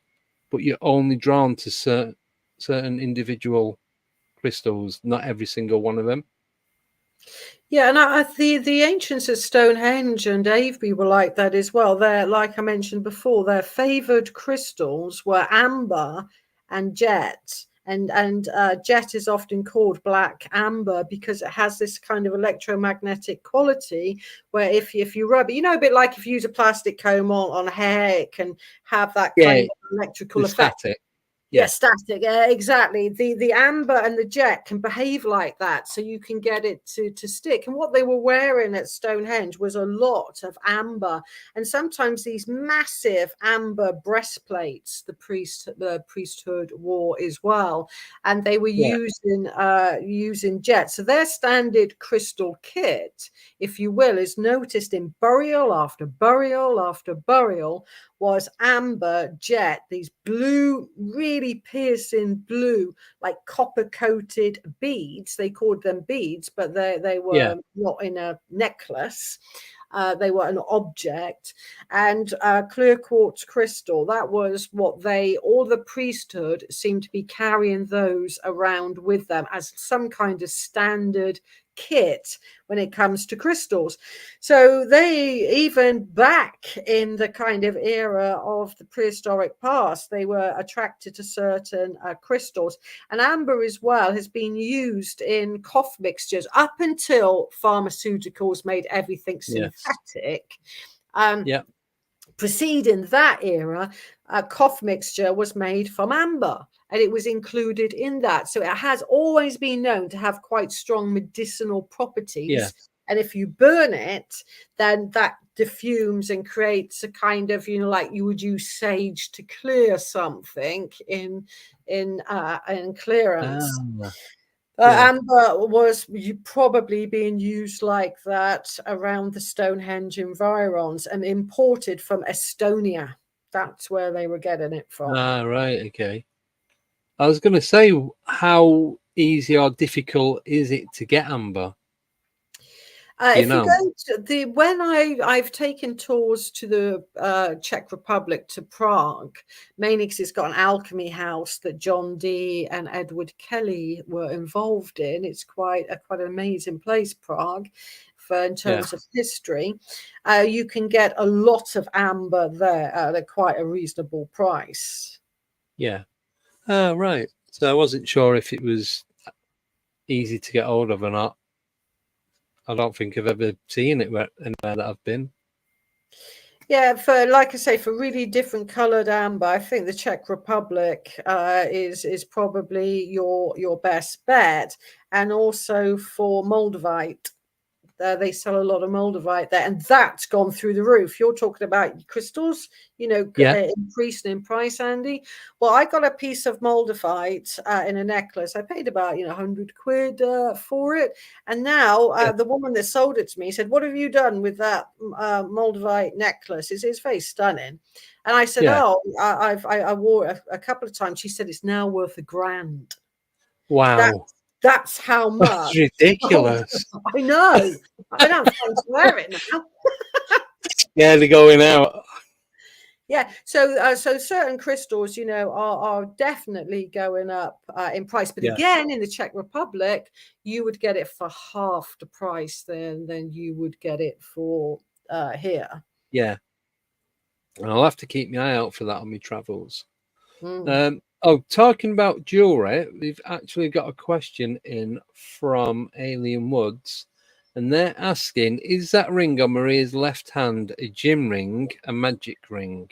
but you're only drawn to certain individual crystals, not every single one of them. Yeah, and the ancients at Stonehenge and Avebury were like that as well. They're, like I mentioned before, their favoured crystals were amber and jet and jet is often called black amber because it has this kind of electromagnetic quality where if you rub it, you know, a bit like if you use a plastic comb on hair, it can have that kind of electrical effect. Static. Yeah, static. Exactly. The amber and the jet can behave like that, so you can get it to stick. And what they were wearing at Stonehenge was a lot of amber, and sometimes these massive amber breastplates. The priesthood wore as well, and they were using jet. So their standard crystal kit, if you will, is noticed in burial after burial after burial. Was amber jet, these blue, really piercing blue, like copper coated beads. They called them beads, but they were not in a necklace. They were an object, and clear quartz crystal. That was what all the priesthood seemed to be carrying those around with them as some kind of standard kit when it comes to crystals. So they, even back in the kind of era of the prehistoric past, they were attracted to certain crystals. And amber as well has been used in cough mixtures up until pharmaceuticals made everything synthetic. Preceding that era, a cough mixture was made from amber, and it was included in that. So it has always been known to have quite strong medicinal properties. Yeah. And if you burn it, then that diffumes and creates a kind of, you know, like you would use sage to clear something in clearance. Amber was probably being used like that around the Stonehenge environs and imported from Estonia. That's where they were getting it from. Right, okay. I was going to say, how easy or difficult is it to get amber? If you go to when I've taken tours to the Czech Republic, to Prague, mainly because it's got an alchemy house that John Dee and Edward Kelly were involved in. It's quite an amazing place, Prague, in terms of history. You can get a lot of amber there at quite a reasonable price. Yeah. Right. So I wasn't sure if it was easy to get hold of or not. I don't think I've ever seen it anywhere that I've been. Yeah, like I say, for really different coloured amber, I think the Czech Republic is probably your best bet, and also for Moldavite. They sell a lot of Moldavite there, and that's gone through the roof. You're talking about crystals, you know, increasing in price, Andy. Well, I got a piece of Moldavite in a necklace. I paid about, £100 for it, and now the woman that sold it to me said, "What have you done with that Moldavite necklace? It's very stunning." And I said, I wore it a couple of times. She said it's now worth £1,000. Wow. That's how much. That's ridiculous. I know. I don't want to wear it now. Yeah, they're going out. Yeah. So certain crystals, are definitely going up in price. But again, in the Czech Republic, you would get it for half the price than you would get it for here. Yeah. And I'll have to keep my eye out for that on my travels. Talking about jewelry, we've actually got a question in from Alien Woods, and they're asking, is that ring on Maria's left hand a gem ring, a magic ring?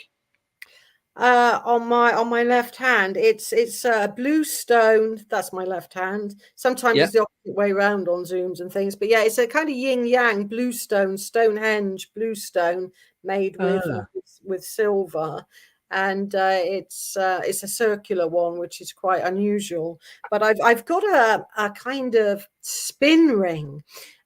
On my left hand, it's a blue stone. That's my left hand. Sometimes it's the opposite way around on Zooms and things, but it's a kind of yin yang blue stone, Stonehenge blue stone made with silver. And it's a circular one, which is quite unusual. But I've got a kind of spin ring.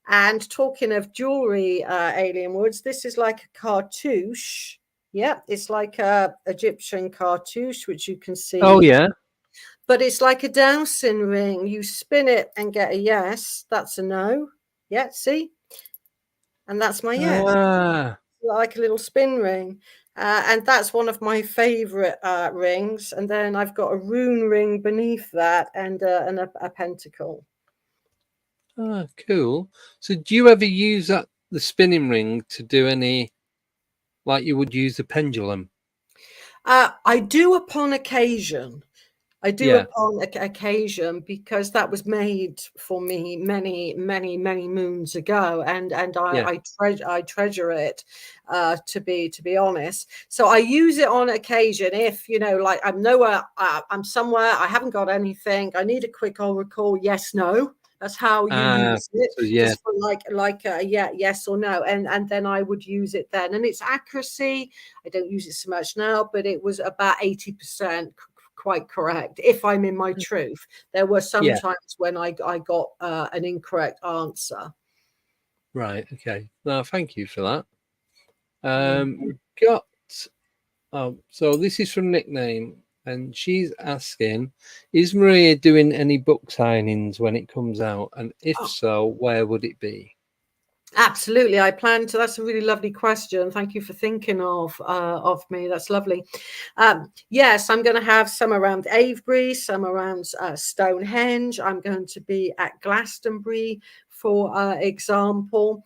And talking of jewelry, Alien Woods, this is like a cartouche. Yeah, it's like a Egyptian cartouche, which you can see. Oh, yeah. But it's like a dowsing ring. You spin it and get a yes. That's a no. Yeah, see? And that's my yes. Like a little spin ring. And that's one of my favorite rings. And then I've got a rune ring beneath that and a pentacle. Oh, cool. So do you ever use the spinning ring to do any, like you would use the pendulum? I do upon occasion. I do Yeah. upon occasion, because that was made for me many, many, many moons ago, and Yeah. I treasure it, to be honest. So I use it on occasion if, you know, like I'm nowhere, I'm somewhere, I haven't got anything, I need a quick oracle, yes, no. That's how you use it, So yeah. just for like yeah, yes or no, and then I would use it then. And its accuracy, I don't use it so much now, but it was about 80% quite correct if I'm in my truth. There were some Yeah. times when I got an incorrect answer. Right. Okay. No, thank you for that. Mm. We've got so this is from Nickname, and she's asking, is Maria doing any book signings when it comes out? And if Oh, so, where would it be? absolutely, I plan to. That's a really lovely question. Thank you for thinking of me. That's lovely. Yes, I'm going to have some around Avebury, some around Stonehenge. I'm going to be at Glastonbury, for example.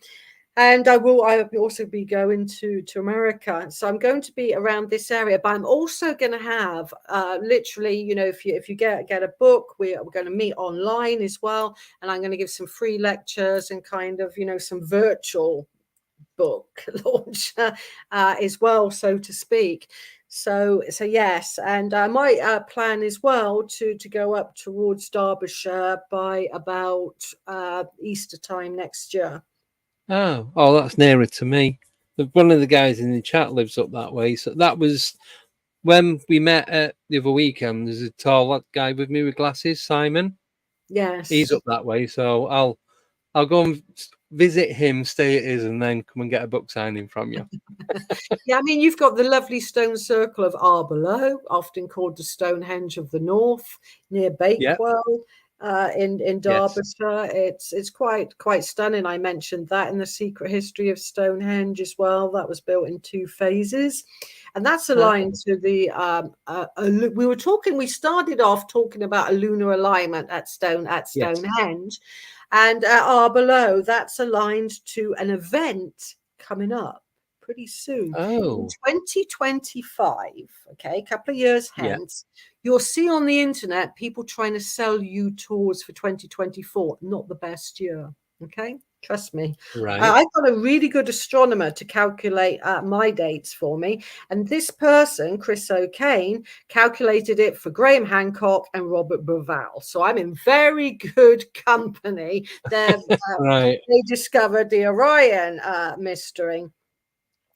And I will also be going to America. So I'm going to be around this area, but I'm also going to have literally, you know, if you get a book, we're going to meet online as well. And I'm going to give some free lectures and kind of, you know, some virtual book launch as well, so to speak. So yes, and my plan as well to go up towards Derbyshire by about Easter time next year. Oh, that's nearer to me. One of the guys in the chat lives up that way. So that was when we met at the other weekend. There's a tall guy with me with glasses, Simon. He's Yes. up that way. So I'll go and visit him, stay at his, and then come and get a book signing from you. Yeah, I mean, you've got the lovely stone circle of Arborough, often called the Stonehenge of the North, near Yeah. Bakewell, in Yes. Derbyshire. It's quite stunning. I mentioned that in the Secret History of Stonehenge as well. That was built in 2 phases, and that's aligned to the. We started off talking about a lunar alignment at Yes. Stonehenge, and at Arborough, that's aligned to an event coming up pretty soon in Oh. 2025. Okay, a couple of years Yeah. hence, you'll see on the internet people trying to sell you tours for 2024. Not the best year. Okay, trust me. Right. I've got a really good astronomer to calculate my dates for me, and this person, Chris O'Kane, calculated it for Graham Hancock and Robert Braval. So I'm in very good company. Right. They discovered the Orion mystery.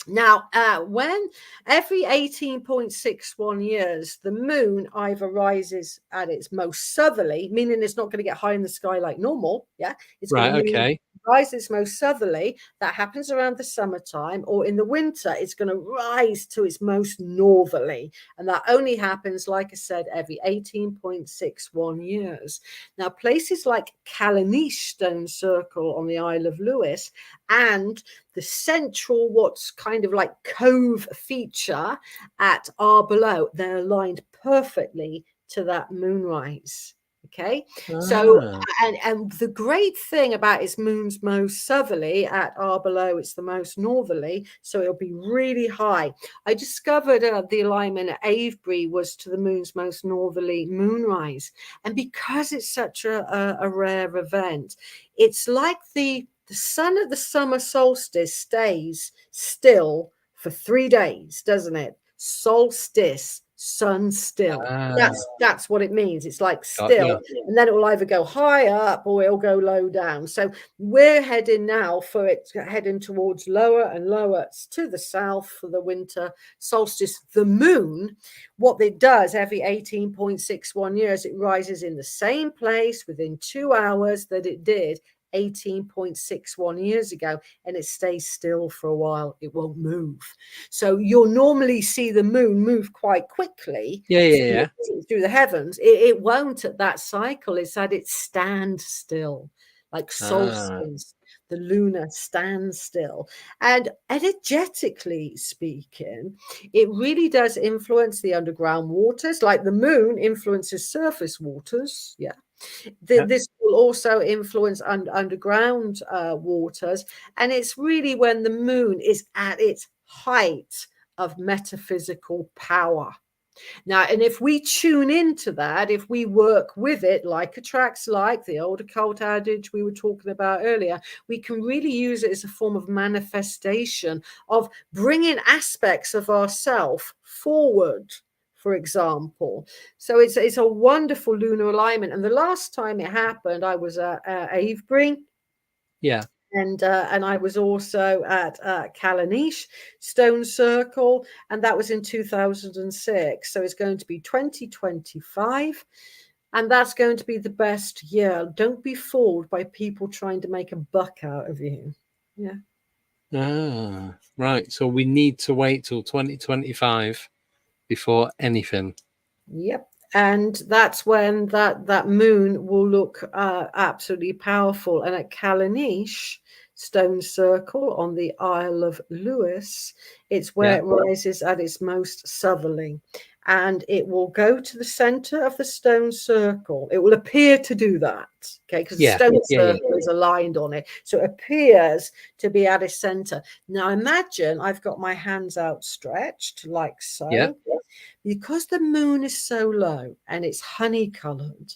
Now, when every 18.61 years, the moon either rises at its most southerly, meaning it's not going to get high in the sky like normal. Yeah, it's going Right. to Okay. rise its most southerly. That happens around the summertime, or in the winter, it's going to rise to its most northerly. And that only happens, like I said, every 18.61 years. Now, places like Callanish Stone Circle on the Isle of Lewis and the central, what's kind of like cove feature at Arborough, they're aligned perfectly to that moonrise. Okay, so and the great thing about its moon's most southerly at Arborough, it's the most northerly, so it'll be really high. I discovered the alignment at Avebury was to the moon's most northerly moonrise, and because it's such a rare event, it's like the sun at the summer solstice stays still for 3 days, doesn't it? Solstice, sun still. That's what it means. It's like still, and then it will either go high up or it'll go low down. So we're heading now for it heading towards lower and lower to the south for the winter solstice. The moon, what it does every 18.61 years, it rises in the same place within 2 hours that it did 18.61 years ago, and it stays still for a while. It won't move. So you'll normally see the moon move quite quickly through the heavens. It won't at that cycle. It's at its stand still, like solstice. The lunar stands still. And energetically speaking, it really does influence the underground waters, like the moon influences surface waters. Yeah. This will also influence underground waters. And it's really when the moon is at its height of metaphysical power. Now, and if we tune into that, if we work with it, like attracts like, the old occult adage we were talking about earlier, we can really use it as a form of manifestation of bringing aspects of ourself forward, for example. So it's a wonderful lunar alignment. And the last time it happened, I was at Avebury. Yeah. And I was also at Callanish Stone Circle, and that was in 2006. So it's going to be 2025, and that's going to be the best year. Don't be fooled by people trying to make a buck out of you. Yeah. Ah, right. So we need to wait till 2025 before anything. Yep. And that's when that moon will look absolutely powerful. And at Callanish Stone Circle on the Isle of Lewis, it's where it rises at its most southerly. And it will go to the center of the stone circle. It will appear to do that, okay, because the stone circle is aligned on it. So it appears to be at its center. Now imagine I've got my hands outstretched like so. Yeah. Because the moon is so low and it's honey colored,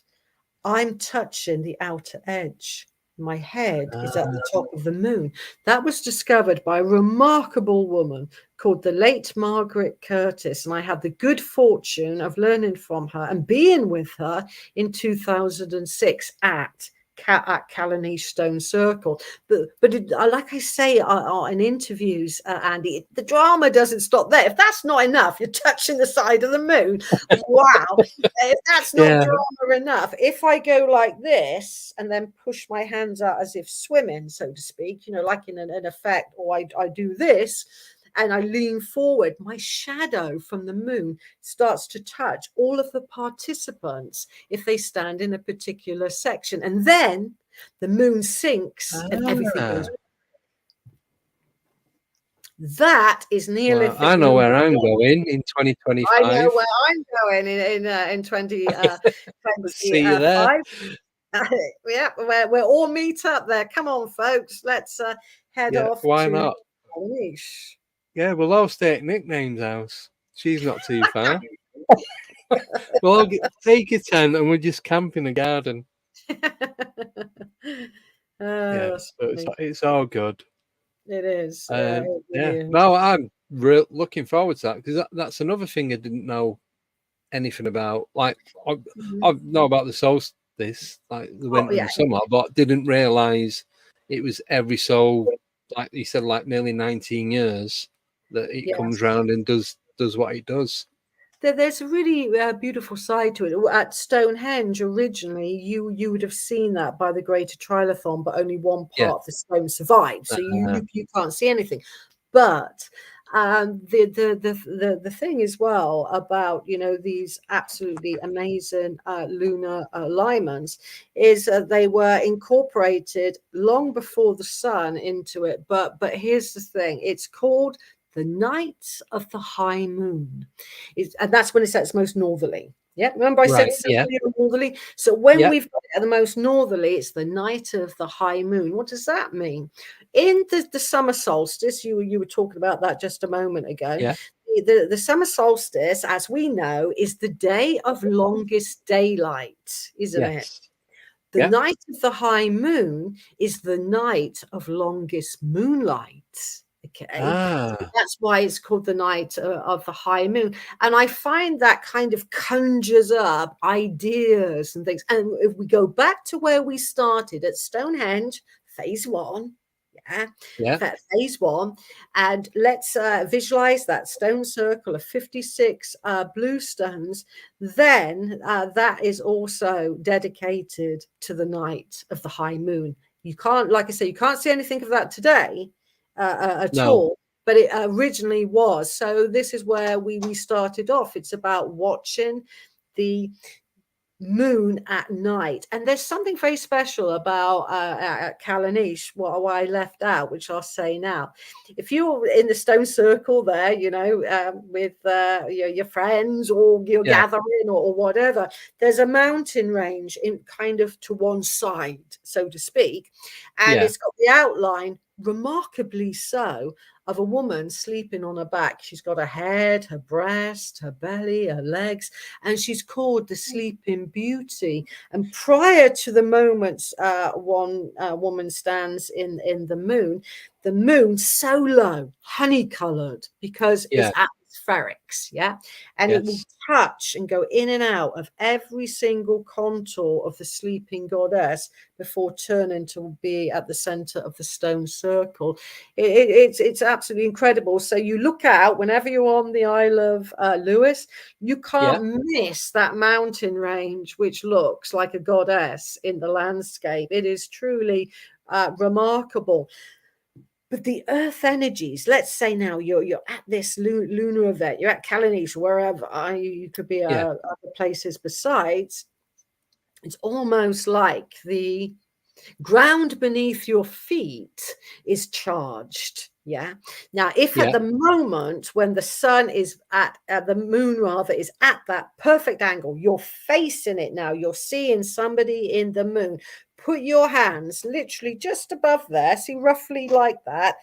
I'm touching the outer edge. My head is at the top of the moon. That was discovered by a remarkable woman called the late Margaret Curtis. And I had the good fortune of learning from her and being with her in 2006 at Callanish Stone Circle. But like I say in interviews, Andy, the drama doesn't stop there. If that's not enough, you're touching the side of the moon. Wow. If that's not drama enough, if I go like this and then push my hands out as if swimming, so to speak, like in an effect, or I do this, and I lean forward, my shadow from the moon starts to touch all of the participants if they stand in a particular section. And then the moon sinks and everything goes. That is Neolithic. Well, I know where I'm going in 2025. I know where I'm going in 2025. See you there. Yeah, we'll all meet up there. Come on, folks. Let's head off. Why not? Callanish. Yeah, we'll all stay at Nickname's house. She's not too far. We'll all take a tent and we'll just camp in the garden. It's all good. It is. No, I'm looking forward to that because that's another thing I didn't know anything about. Like, I know about the solstice, like the winter and summer, but didn't realize it was every so, like you said, like nearly 19 years that it comes round and does what it does. There's a really beautiful side to it. At Stonehenge, originally, you would have seen that by the Greater Trilithon, but only one part of the stone survived, so you can't see anything. But the thing as well about these absolutely amazing lunar alignments is they were incorporated long before the sun into it. But here's the thing: it's called the night of the high moon, and that's when it's at its most northerly. Yeah, remember I said northerly. So when we've got it at the most northerly, it's the night of the high moon. What does that mean? In the summer solstice, you were talking about that just a moment ago. Yeah. The summer solstice, as we know, is the day of longest daylight, isn't it? The night of the high moon is the night of longest moonlight. Okay, that's why it's called the night of the high moon. And I find that kind of conjures up ideas and things. And if we go back to where we started at Stonehenge, phase one, phase one, and let's visualize that stone circle of 56 blue stones, then that is also dedicated to the night of the high moon. You can't, like I say, you can't see anything of that today. At all, but it originally was. So this is where we started off. It's about watching the moon at night, and there's something very special about Callanish, what I left out, which I'll say now. If you're in the stone circle there, with your friends or you're gathering or whatever, there's a mountain range in kind of to one side, so to speak, and it's got the outline remarkably so, of a woman sleeping on her back. She's got her head, her breast, her belly, her legs, and she's called the Sleeping Beauty. And prior to the moments one woman stands in the moon so low, honey-colored, because it's atmospherics, and it will touch and go in and out of every single contour of the sleeping goddess before turning to be at the center of the stone circle. It's absolutely incredible. So you look out whenever you're on the Isle of Lewis, you can't miss that mountain range, which looks like a goddess in the landscape. It is truly remarkable. But the earth energies, let's say now you're at this lunar event, you're at Callanish, wherever, you could be other places besides. It's almost like the ground beneath your feet is charged. Now, if at the moment when the sun is at the moon rather is at that perfect angle, you're facing it now, you're seeing somebody in the moon, put your hands literally just above there, see, roughly like that,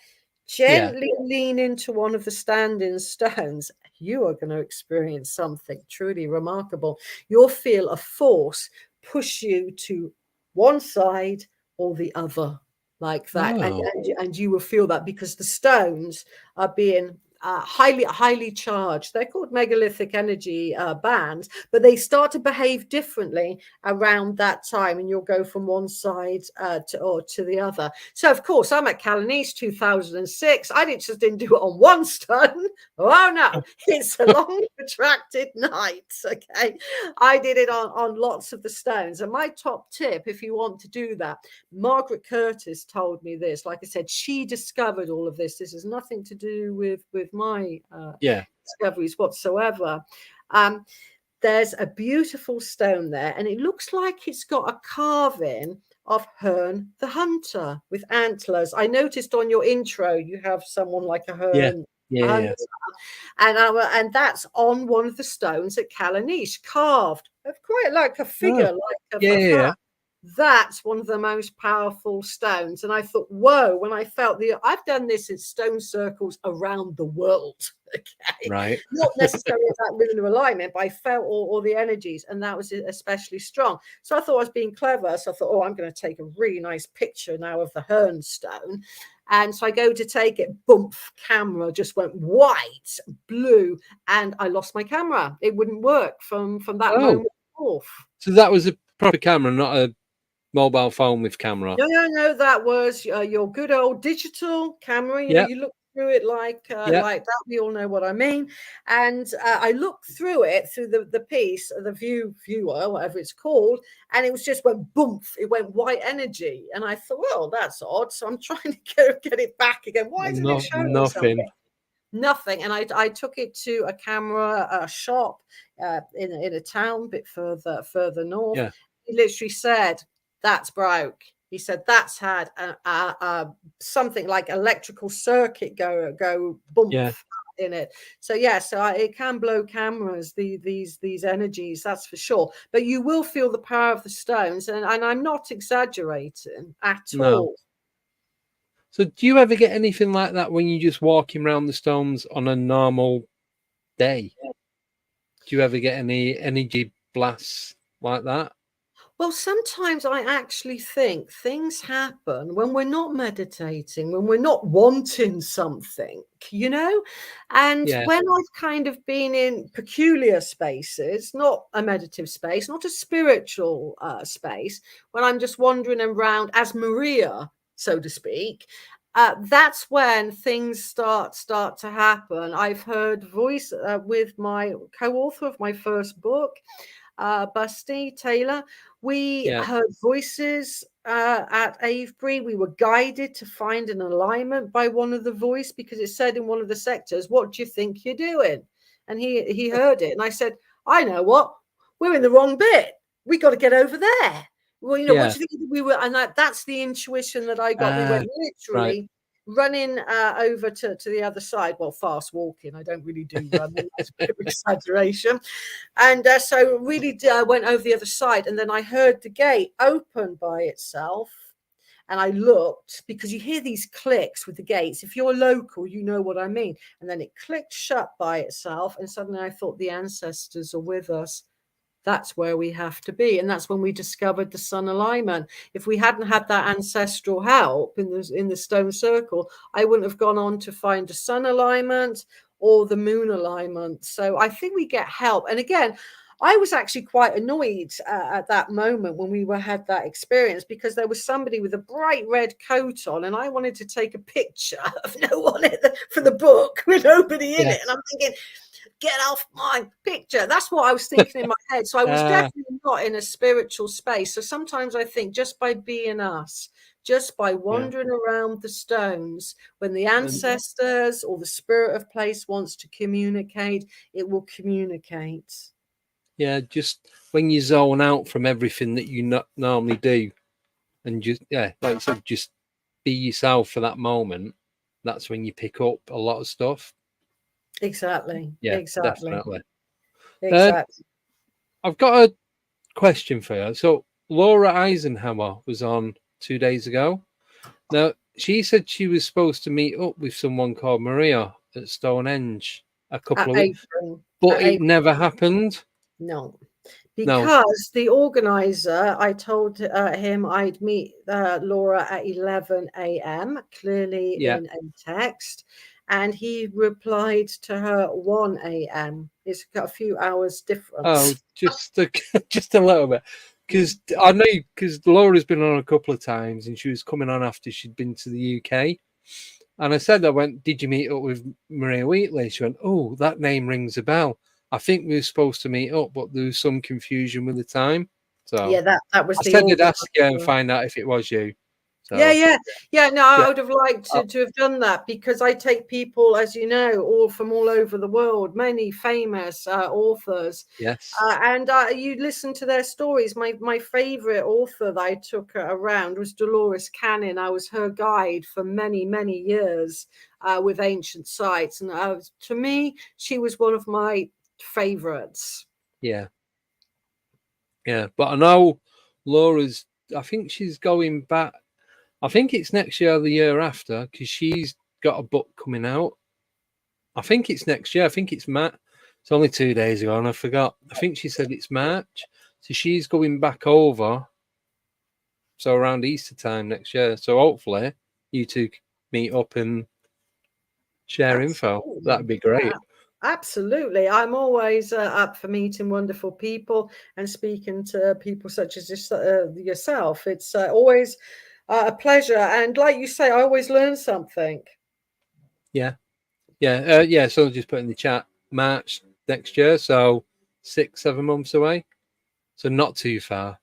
gently lean into one of the standing stones. You are going to experience something truly remarkable. You'll feel a force push you to one side or the other, like that. And you will feel that because the stones are being highly charged. They're called megalithic energy bands, but they start to behave differently around that time, and you'll go from one side to the other. So of course I'm at Callanish 2006. I didn't do it on one stone. Oh no, it's a long protracted night. Okay, I did it on lots of the stones. And my top tip, if you want to do that, Margaret Curtis told me this. Like I said, she discovered all of this. This has nothing to do with my discoveries whatsoever. There's a beautiful stone there, and it looks like it's got a carving of Herne the Hunter with antlers. I noticed on your intro you have someone like a Herne hunter, and that's on one of the stones at Callanish, carved quite like a figure, like a That's one of the most powerful stones. And I thought, whoa, when I felt I've done this in stone circles around the world. Okay. Right. Not necessarily that lunar alignment, but I felt all the energies, and that was especially strong. So I thought I was being clever. So I thought, oh, I'm going to take a really nice picture now of the Herne stone. And so I go to take it, boom, camera just went white, blue, and I lost my camera. It wouldn't work from that moment forth. So that was a proper camera, not a mobile phone with camera. No, that was your good old digital camera. You know, you look through it like that. We all know what I mean. And I looked through it through the piece, the viewer, whatever it's called, and it was just went boom. It went white energy, and I thought, well, that's odd. So I'm trying to get it back again. Why isn't it showing nothing? Nothing. And I took it to a camera shop in a town a bit further north. Yeah. He literally said, that's broke. He said that's had something like electrical circuit go boom in it. So it can blow cameras, these energies, that's for sure. But you will feel the power of the stones, and I'm not exaggerating at all. So do you ever get anything like that when you're just walking around the stones on a normal day? Do you ever get any energy blasts like that? Well, sometimes I actually think things happen when we're not meditating, when we're not wanting something, you know? And when I've kind of been in peculiar spaces, not a meditative space, not a spiritual space, when I'm just wandering around as Maria, so to speak, that's when things start to happen. I've heard voice with my co-author of my first book, Busty Taylor. We heard voices at Avebury. We were guided to find an alignment by one of the voice, because it said in one of the sectors, what do you think you're doing? And he heard it, and I said, I know what, we're in the wrong bit, we got to get over there. Well, you know, what do you think we were? And that's the intuition that I got. We went literally running over to the other side. Well, fast walking. I don't really do running. That's a bit of exaggeration. And so really went over the other side. And then I heard the gate open by itself. And I looked, because you hear these clicks with the gates. If you're local, you know what I mean. And then it clicked shut by itself. And suddenly I thought, the ancestors are with us. That's where we have to be. And that's when we discovered the sun alignment. If we hadn't had that ancestral help in the stone circle, I wouldn't have gone on to find the sun alignment or the moon alignment. So I think we get help. And again, I was actually quite annoyed at that moment when we had that experience, because there was somebody with a bright red coat on, and I wanted to take a picture of no one for the book with nobody in it. And I'm thinking, get off my picture. That's what I was thinking in my head. So I was definitely not in a spiritual space. So sometimes I think, just by being us, just by wandering around the stones, when the ancestors or the spirit of place wants to communicate, it will communicate. Yeah, just when you zone out from everything that you not normally do, and just like I said, just be yourself for that moment. That's when you pick up a lot of stuff. Exactly. Yeah, exactly. definitely. Exactly. I've got a question for you. So Laura Eisenhower was on 2 days ago. Now, she said she was supposed to meet up with someone called Maria at Stonehenge a couple of weeks, but it never happened. No, because the organizer, I told him I'd meet Laura at 11 a.m., clearly in a text. And he replied to her 1 a.m. It's got a few hours difference. Oh, just a little bit. Because I know, because Laura's been on a couple of times, and she was coming on after she'd been to the UK. And I went, did you meet up with Maria Wheatley? She went, oh, that name rings a bell. I think we were supposed to meet up, but there was some confusion with the time. So yeah, that was I the said I'd ask you and find out if it was you. So, yeah. No, I would have liked to have done that, because I take people, as you know, all from all over the world, many famous authors. Yes. And you listen to their stories. My favorite author that I took around was Dolores Cannon. I was her guide for many, many years with ancient sites. And to me, she was one of my favorites. Yeah. Yeah. But I know Laura's, I think she's going back. I think it's next year or the year after, because she's got a book coming out. I think it's next year. I think it's March. It's only 2 days ago, and I forgot. I think she said it's March. So she's going back over. So around Easter time next year. So hopefully you two meet up and share info. That'd be great. Absolutely. I'm always up for meeting wonderful people and speaking to people such as yourself. It's always a pleasure. And like you say, I always learn something. Yeah. So I'll just put in the chat, March next year. So 6-7 months away. So not too far.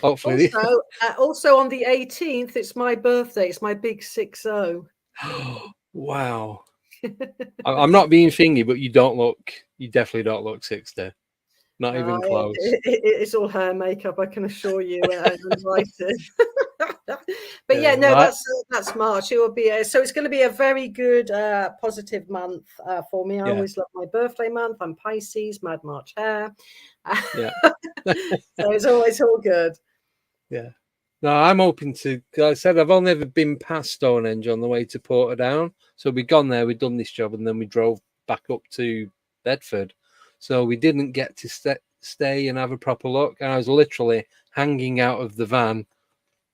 Hopefully. Also on the 18th, it's my birthday. It's my big 6-0. Wow. I'm not being thingy, but you definitely don't look 60. Not even close. It's all hair makeup, I can assure you. But that's March. It will be so it's going to be a very good, positive month for me. I always love my birthday month. I'm Pisces, Mad March hair. Yeah. So it's always all good. Yeah. No, I'm hoping to. Like I said, I've only ever been past Stonehenge on the way to Portadown. So we'd gone there, we'd done this job, and then we drove back up to Bedford. So we didn't get to stay and have a proper look. And I was literally hanging out of the van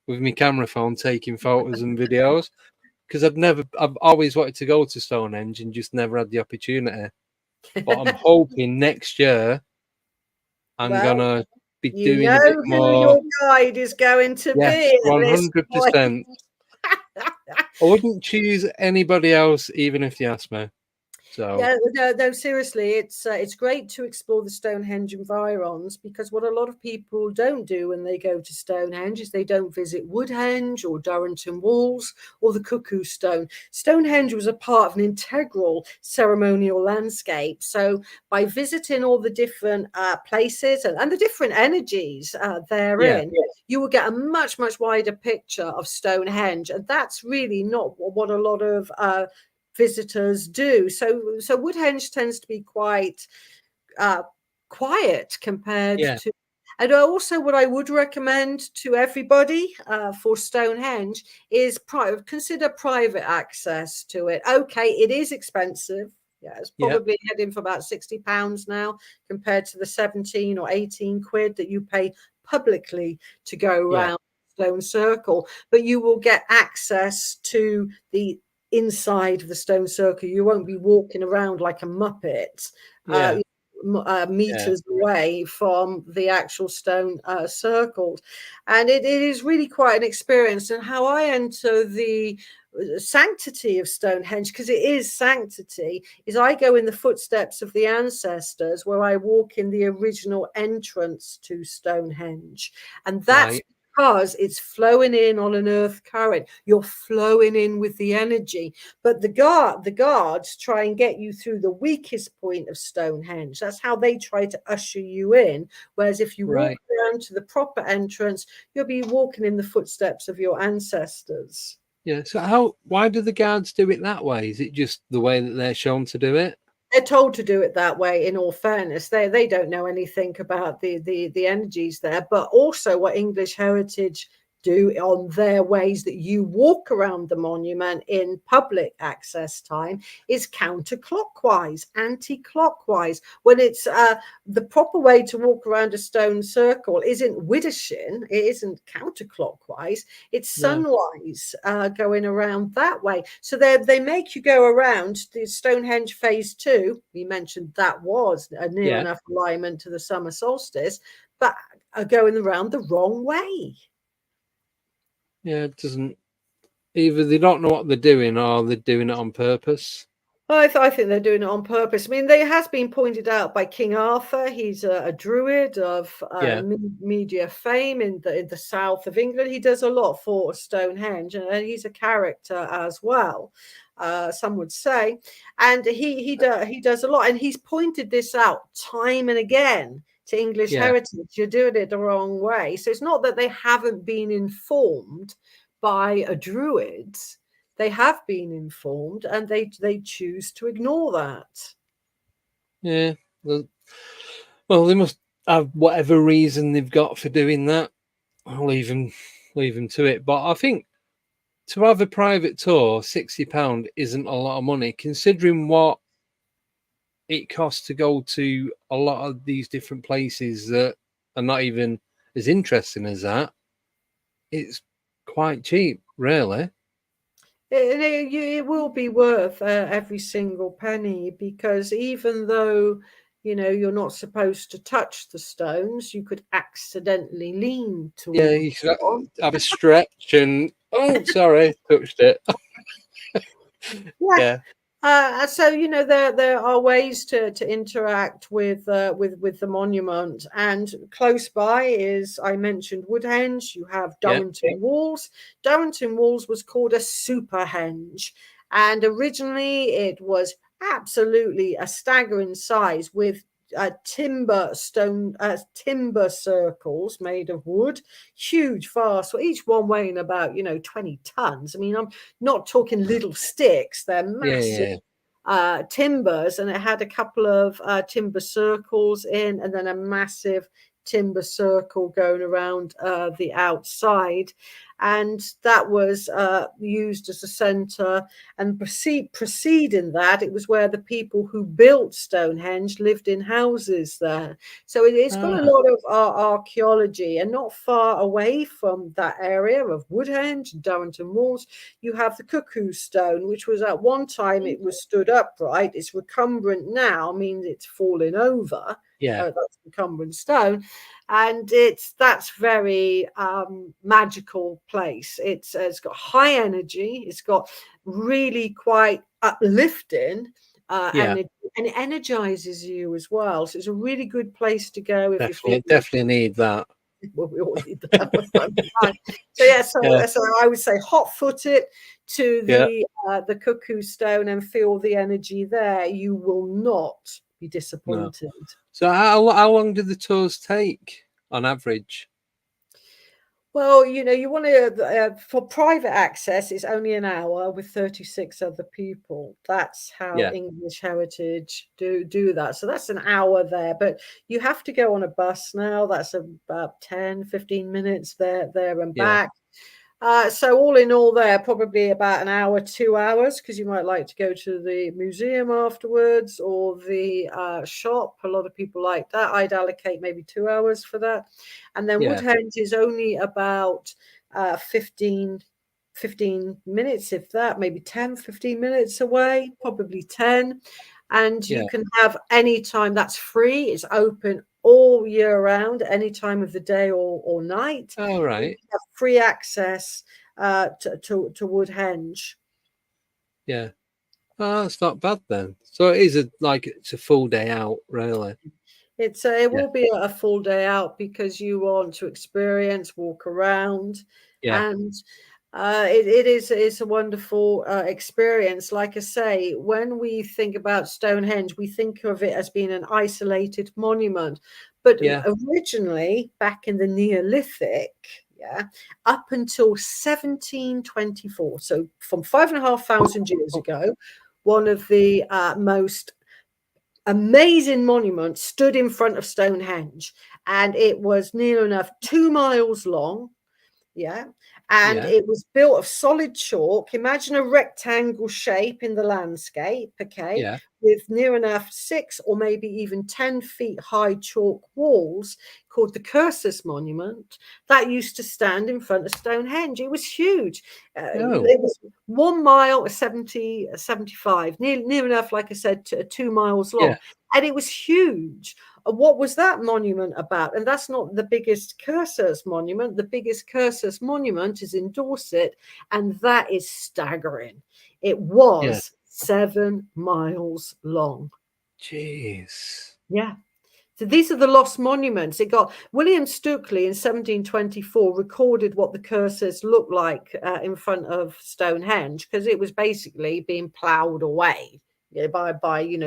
with my camera phone, taking photos and videos, because I've always wanted to go to Stonehenge and just never had the opportunity. But I'm hoping next year I'm gonna be doing a bit more. Who your guide is going to be? 100%. I wouldn't choose anybody else, even if they asked me. So no, seriously, it's great to explore the Stonehenge environs, because what a lot of people don't do when they go to Stonehenge is they don't visit Woodhenge or Durrington Walls or the Cuckoo Stone. Stonehenge was a part of an integral ceremonial landscape. So by visiting all the different places and the different energies therein, you will get a much, much wider picture of Stonehenge. And that's really not what a lot of visitors do. So Woodhenge tends to be quite quiet compared to, And also, what I would recommend to everybody for Stonehenge is consider private access to it. Okay, it is expensive. Yeah, it's probably heading for about £60 now compared to the 17 or 18 quid that you pay publicly to go around Stone Circle. But you will get access to the inside of the Stone Circle. You won't be walking around like a muppet. Meters away from the actual stone circles, and it is really quite an experience. And how I enter the sanctity of Stonehenge, because it is sanctity, is I go in the footsteps of the ancestors, where I walk in the original entrance to Stonehenge, and that's because it's flowing in on an earth current. You're flowing in with the energy. But the guards try and get you through the weakest point of Stonehenge. That's how they try to usher you in. Whereas if you walk around to the proper entrance, you'll be walking in the footsteps of your ancestors. Yeah. So why do the guards do it that way? Is it just the way that they're shown to do it? They're told to do it that way. In all fairness, they don't know anything about the energies there. But also, what English Heritage do on their ways that you walk around the monument in public access time is counterclockwise, anti-clockwise. When it's the proper way to walk around a stone circle isn't Widdershins, it isn't counterclockwise, it's sunwise, going around that way. So they make you go around the Stonehenge phase 2. We mentioned that was a near enough alignment to the summer solstice, but are going around the wrong way. Yeah, it doesn't. Either they don't know what they're doing, or they're doing it on purpose. I think they're doing it on purpose. I mean, it has been pointed out by King Arthur. He's a druid of media fame in the south of England. He does a lot for Stonehenge, and he's a character as well. Some would say, and he does a lot, and he's pointed this out time and again to English Heritage. You're doing it the wrong way. So it's not that they haven't been informed by a druid. They have been informed, and they choose to ignore that. Yeah. Well, they must have whatever reason they've got for doing that. I'll leave them to it. But I think to have a private tour, £60 isn't a lot of money, considering what it costs to go to a lot of these different places that are not even as interesting as that. It's quite cheap, really. It will be worth every single penny, because even though you're not supposed to touch the stones, you could accidentally lean towards. Yeah, you should have a stretch and sorry, touched it. Yeah. So there are ways to interact with the monument, and close by is, I mentioned, Woodhenge. You have Durrington Walls. Durrington Walls was called a super henge, and originally it was absolutely a staggering size with timber circles made of wood, huge, vast, each one weighing about 20 tons. I mean, I'm not talking little sticks, they're massive timbers, and it had a couple of timber circles in, and then a massive timber circle going around the outside, and that was used as a center. And preceding that, it was where the people who built Stonehenge lived in houses there. So it's got a lot of archaeology, and not far away from that area of Woodhenge, Durrington Walls, you have the Cuckoo Stone, which was at one time it was stood upright. It's recumbent now, means it's fallen over. That's recumbent stone, and that's very magical place. It's got high energy. It's got really quite uplifting energy, and it energizes you as well. So it's a really good place to go if definitely need that. Well, we all need that. So I would say hot-foot it to the Cuckoo Stone and feel the energy there. You will not be disappointed. No. So how long do the tours take on average? Well, you want to, for private access, it's only an hour with 36 other people. That's how Yeah, English Heritage do that. So that's an hour there, but you have to go on a bus now. That's about 10-15 minutes there and yeah, back. So all in all there, probably about an hour, 2 hours, because you might like to go to the museum afterwards or the shop. A lot of people like that. I'd allocate maybe 2 hours for that. And then yeah, Woodhenge is only about 15 minutes, if that, maybe 10-15 minutes away, probably 10. And you yeah. can have any time. That's free. It's open all year round, any time of the day or night. All And you right. have free access to Woodhenge. Yeah. Oh, that's not bad then. So it is it's a full day out, really. It Yeah, will be a full day out because you want to experience, walk around, yeah, and it's a wonderful experience. Like I say, when we think about Stonehenge, we think of it as being an isolated monument, but yeah. originally back in the Neolithic, yeah, up until 1724, so from 5,500 years Oh, ago, one of the most amazing monument stood in front of Stonehenge, and it was near enough 2 miles long. Yeah. And yeah, it was built of solid chalk. Imagine a rectangle shape in the landscape, okay, yeah, with near enough 6 or maybe even 10 feet high chalk walls called the Cursus Monument that used to stand in front of Stonehenge. It was huge. oh, It was 1 mile, 75, near enough, like I said, 2 miles yeah, long. And it was huge. What was that monument about? And that's not the biggest Cursus monument. The biggest Cursus monument is in Dorset, and that is staggering. It yeah. was 7 miles long. Jeez. Yeah. So these are the lost monuments. It got William Stukeley in 1724 recorded what the curses looked like in front of Stonehenge, because it was basically being ploughed away, by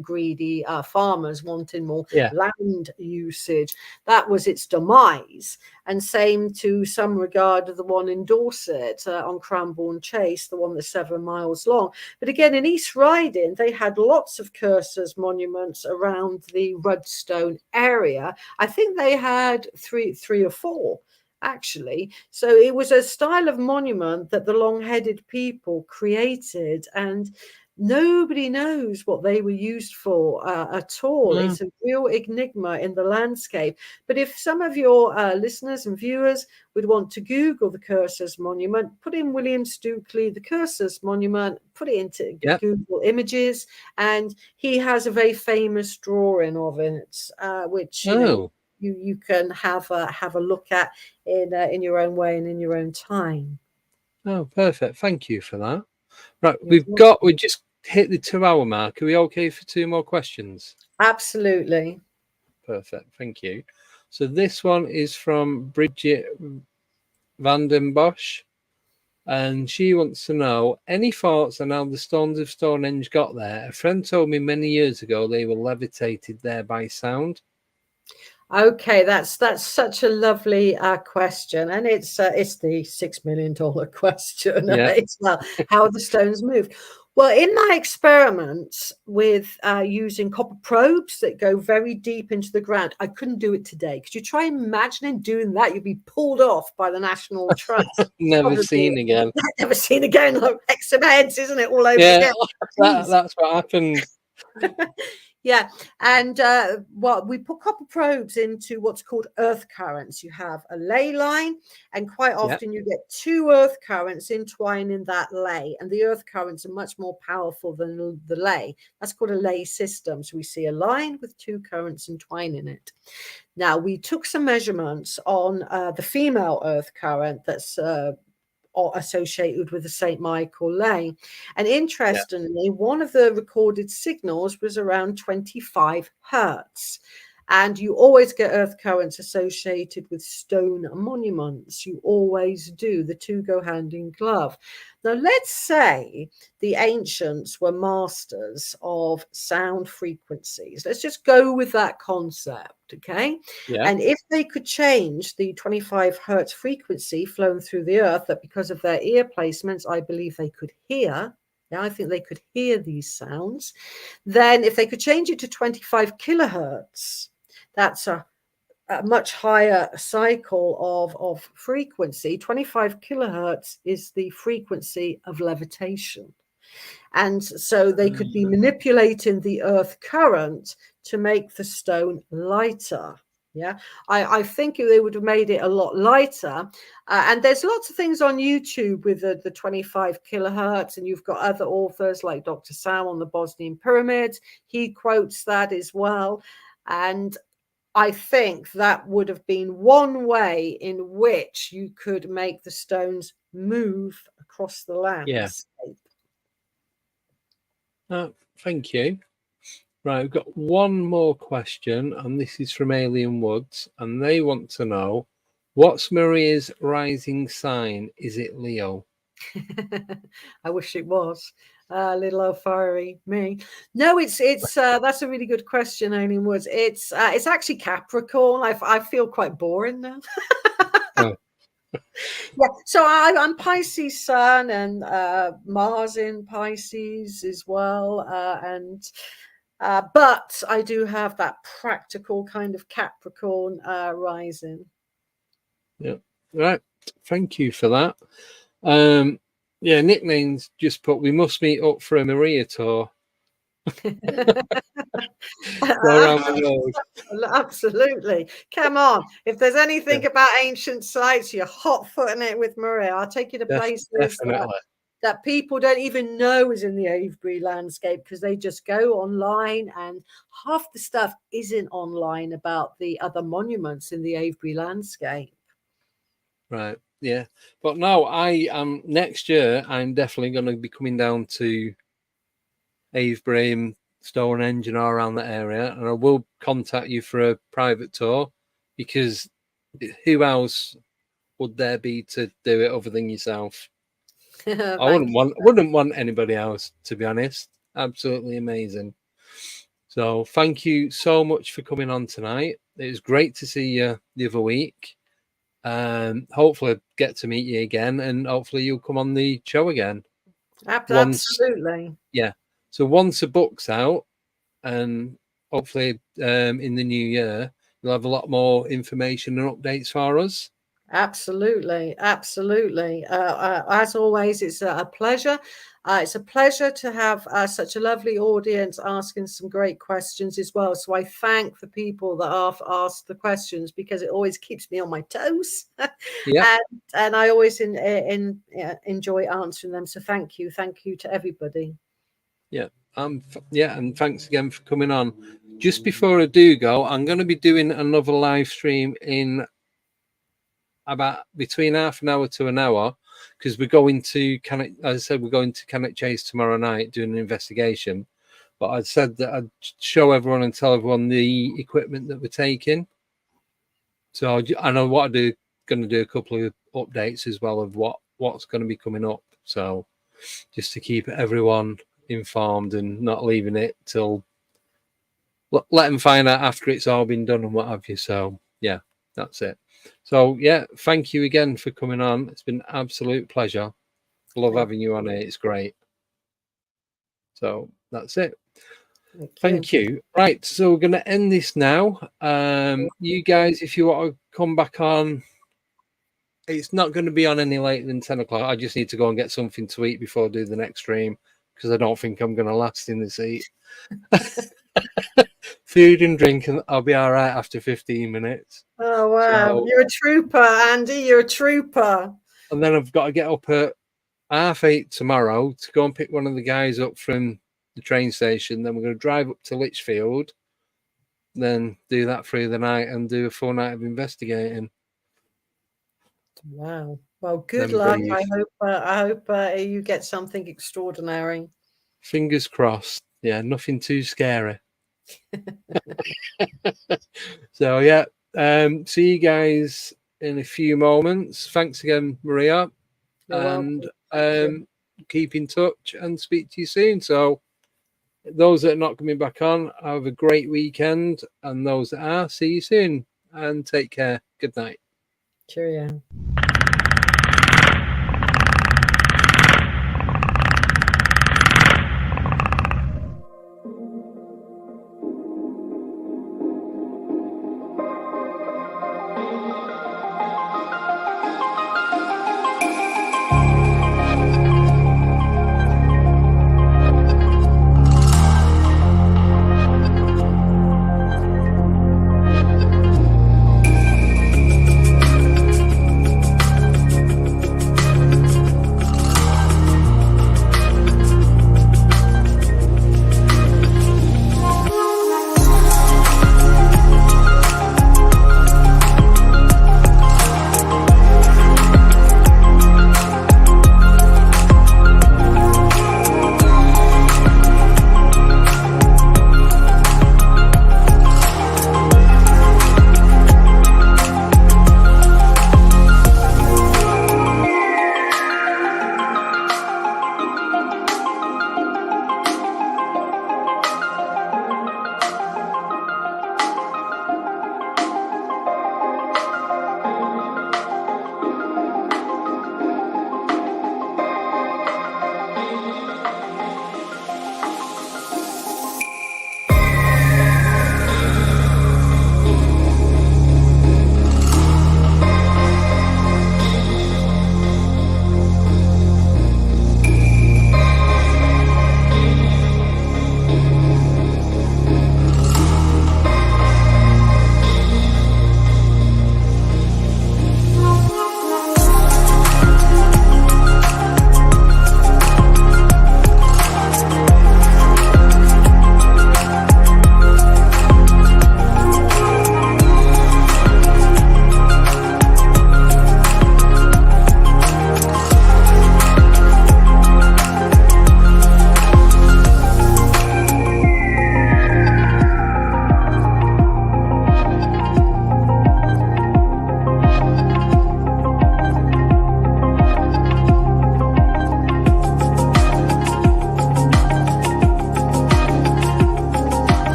greedy farmers wanting more Yeah, land usage. That was its demise. And same to some regard of the one in Dorset on Cranbourne Chase, the one that's 7 miles long. But again, in East Riding, they had lots of curses monuments around the Rudstone area. I think they had three or four, actually. So it was a style of monument that the long-headed people created, and nobody knows what they were used for at all. mm, It's a real enigma in the landscape. But if some of your listeners and viewers would want to Google the Cursus Monument, put in William Stukeley, the Cursus Monument, put it into yeah. Google Images, and he has a very famous drawing of it, which Oh, you can have a look at in your own way and in your own time. oh, perfect. Thank you for that. Right, You're we welcome. just hit the 2 hour mark. Are we okay for two more questions? Absolutely. Perfect. Thank you. So this one is from Bridget Vanden Bosch, and she wants to know any thoughts on how the stones of Stonehenge got there. A friend told me many years ago they were levitated there by sound. Okay, that's such a lovely question, and it's the $6 million question. Yeah, It's how the stones moved. Well, in my experiments with using copper probes that go very deep into the ground, I couldn't do it today. Could you try imagining doing that? You'd be pulled off by the National Trust. never Probably seen again. never seen again. Like extra heads, isn't it? All over Yeah, again. Jeez. that's what happened. Yeah, and we put copper probes into what's called earth currents. You have a ley line, and quite Yeah, often you get two earth currents entwining that ley, and the earth currents are much more powerful than the ley. That's called a ley system. So we see a line with two currents entwining it. Now, we took some measurements on the female earth current that's associated with the St. Michael Lane. And interestingly, one of the recorded signals was around 25 hertz. And you always get earth currents associated with stone monuments. You always do. The two go hand in glove. Now, let's say the ancients were masters of sound frequencies. Let's just go with that concept, okay? Yeah. And if they could change the 25 hertz frequency flown through the earth, that because of their ear placements, I believe they could hear. Yeah, I think they could hear these sounds. Then if they could change it to 25 kilohertz, that's a much higher cycle of frequency. 25 kilohertz is the frequency of levitation. And so they could be manipulating the earth current to make the stone lighter. Yeah, I think they would have made it a lot lighter. And there's lots of things on YouTube with the 25 kilohertz, and you've got other authors like Dr. Sam on the Bosnian pyramids. He quotes that as well. And I think that would have been one way in which you could make the stones move across the landscape. Thank you. Right, we've got one more question, and this is from Alien Woods, and they want to know, what's Maria's rising sign? Is it Leo? I wish it was. Little old fiery me. No, it's that's a really good question, Alien Woods. It's actually Capricorn. I feel quite boring now. Oh. Yeah, so I'm Pisces Sun and Mars in Pisces as well, but I do have that practical kind of Capricorn rising. Yeah, right. Thank you for that. Yeah, nicknames just put, we must meet up for a Maria tour. Absolutely. Come on. If there's anything about ancient sites, you're hot footing it with Maria. I'll take you to places that people don't even know is in the Avebury landscape, because they just go online, and half the stuff isn't online about the other monuments in the Avebury landscape. Right. Yeah. But no, I am next year, I'm definitely going to be coming down to Avebury and Stonehenge and all around that area, and I will contact you for a private tour, because who else would there be to do it other than yourself? I wouldn't want anybody else, to be honest. Absolutely amazing. So thank you so much for coming on tonight. It was great to see you the other week. Hopefully I'll get to meet you again, and hopefully you'll come on the show again. Absolutely. Yeah. So once a book's out, and hopefully in the new year, you'll have a lot more information and updates for us. Absolutely. As always, it's a pleasure. It's a pleasure to have such a lovely audience asking some great questions as well. So I thank the people that have asked the questions, because it always keeps me on my toes. Yeah. and I always enjoy answering them. So thank you to everybody. Yeah. And thanks again for coming on. Just before I do go, I'm going to be doing another live stream in about between half an hour to an hour, because we're going to as I said, we're going to Cannock Chase tomorrow night doing an investigation. But I said that I'd show everyone and tell everyone the equipment that we're taking. So I know what I'm going to do a couple of updates as well of what's going to be coming up. So just to keep everyone informed and not leaving it till let them find out after it's all been done and what have you. So yeah, that's it. So yeah, thank you again for coming on. It's been an absolute pleasure. Love having you on here. It's great. So that's it. Thank you. Right, so we're going to end this now. You guys, if you want to come back on, it's not going to be on any later than 10 o'clock. I just need to go and get something to eat before I do the next stream, because I don't think I'm going to last in the seat. Food and drink, and I'll be all right after 15 minutes. Oh, wow. So, you're a trooper, Andy. You're a trooper. And then I've got to get up at 8:30 tomorrow to go and pick one of the guys up from the train station. Then we're going to drive up to Lichfield, then do that through the night and do a full night of investigating. Wow. Well, good luck. I hope you get something extraordinary. Fingers crossed. Yeah, nothing too scary. So yeah, see you guys in a few moments. Thanks again, Maria, You're and welcome. keep in touch and speak to you soon. So those that are not coming back on, have a great weekend, and those that are, see you soon and take care. Good night. Cheerio.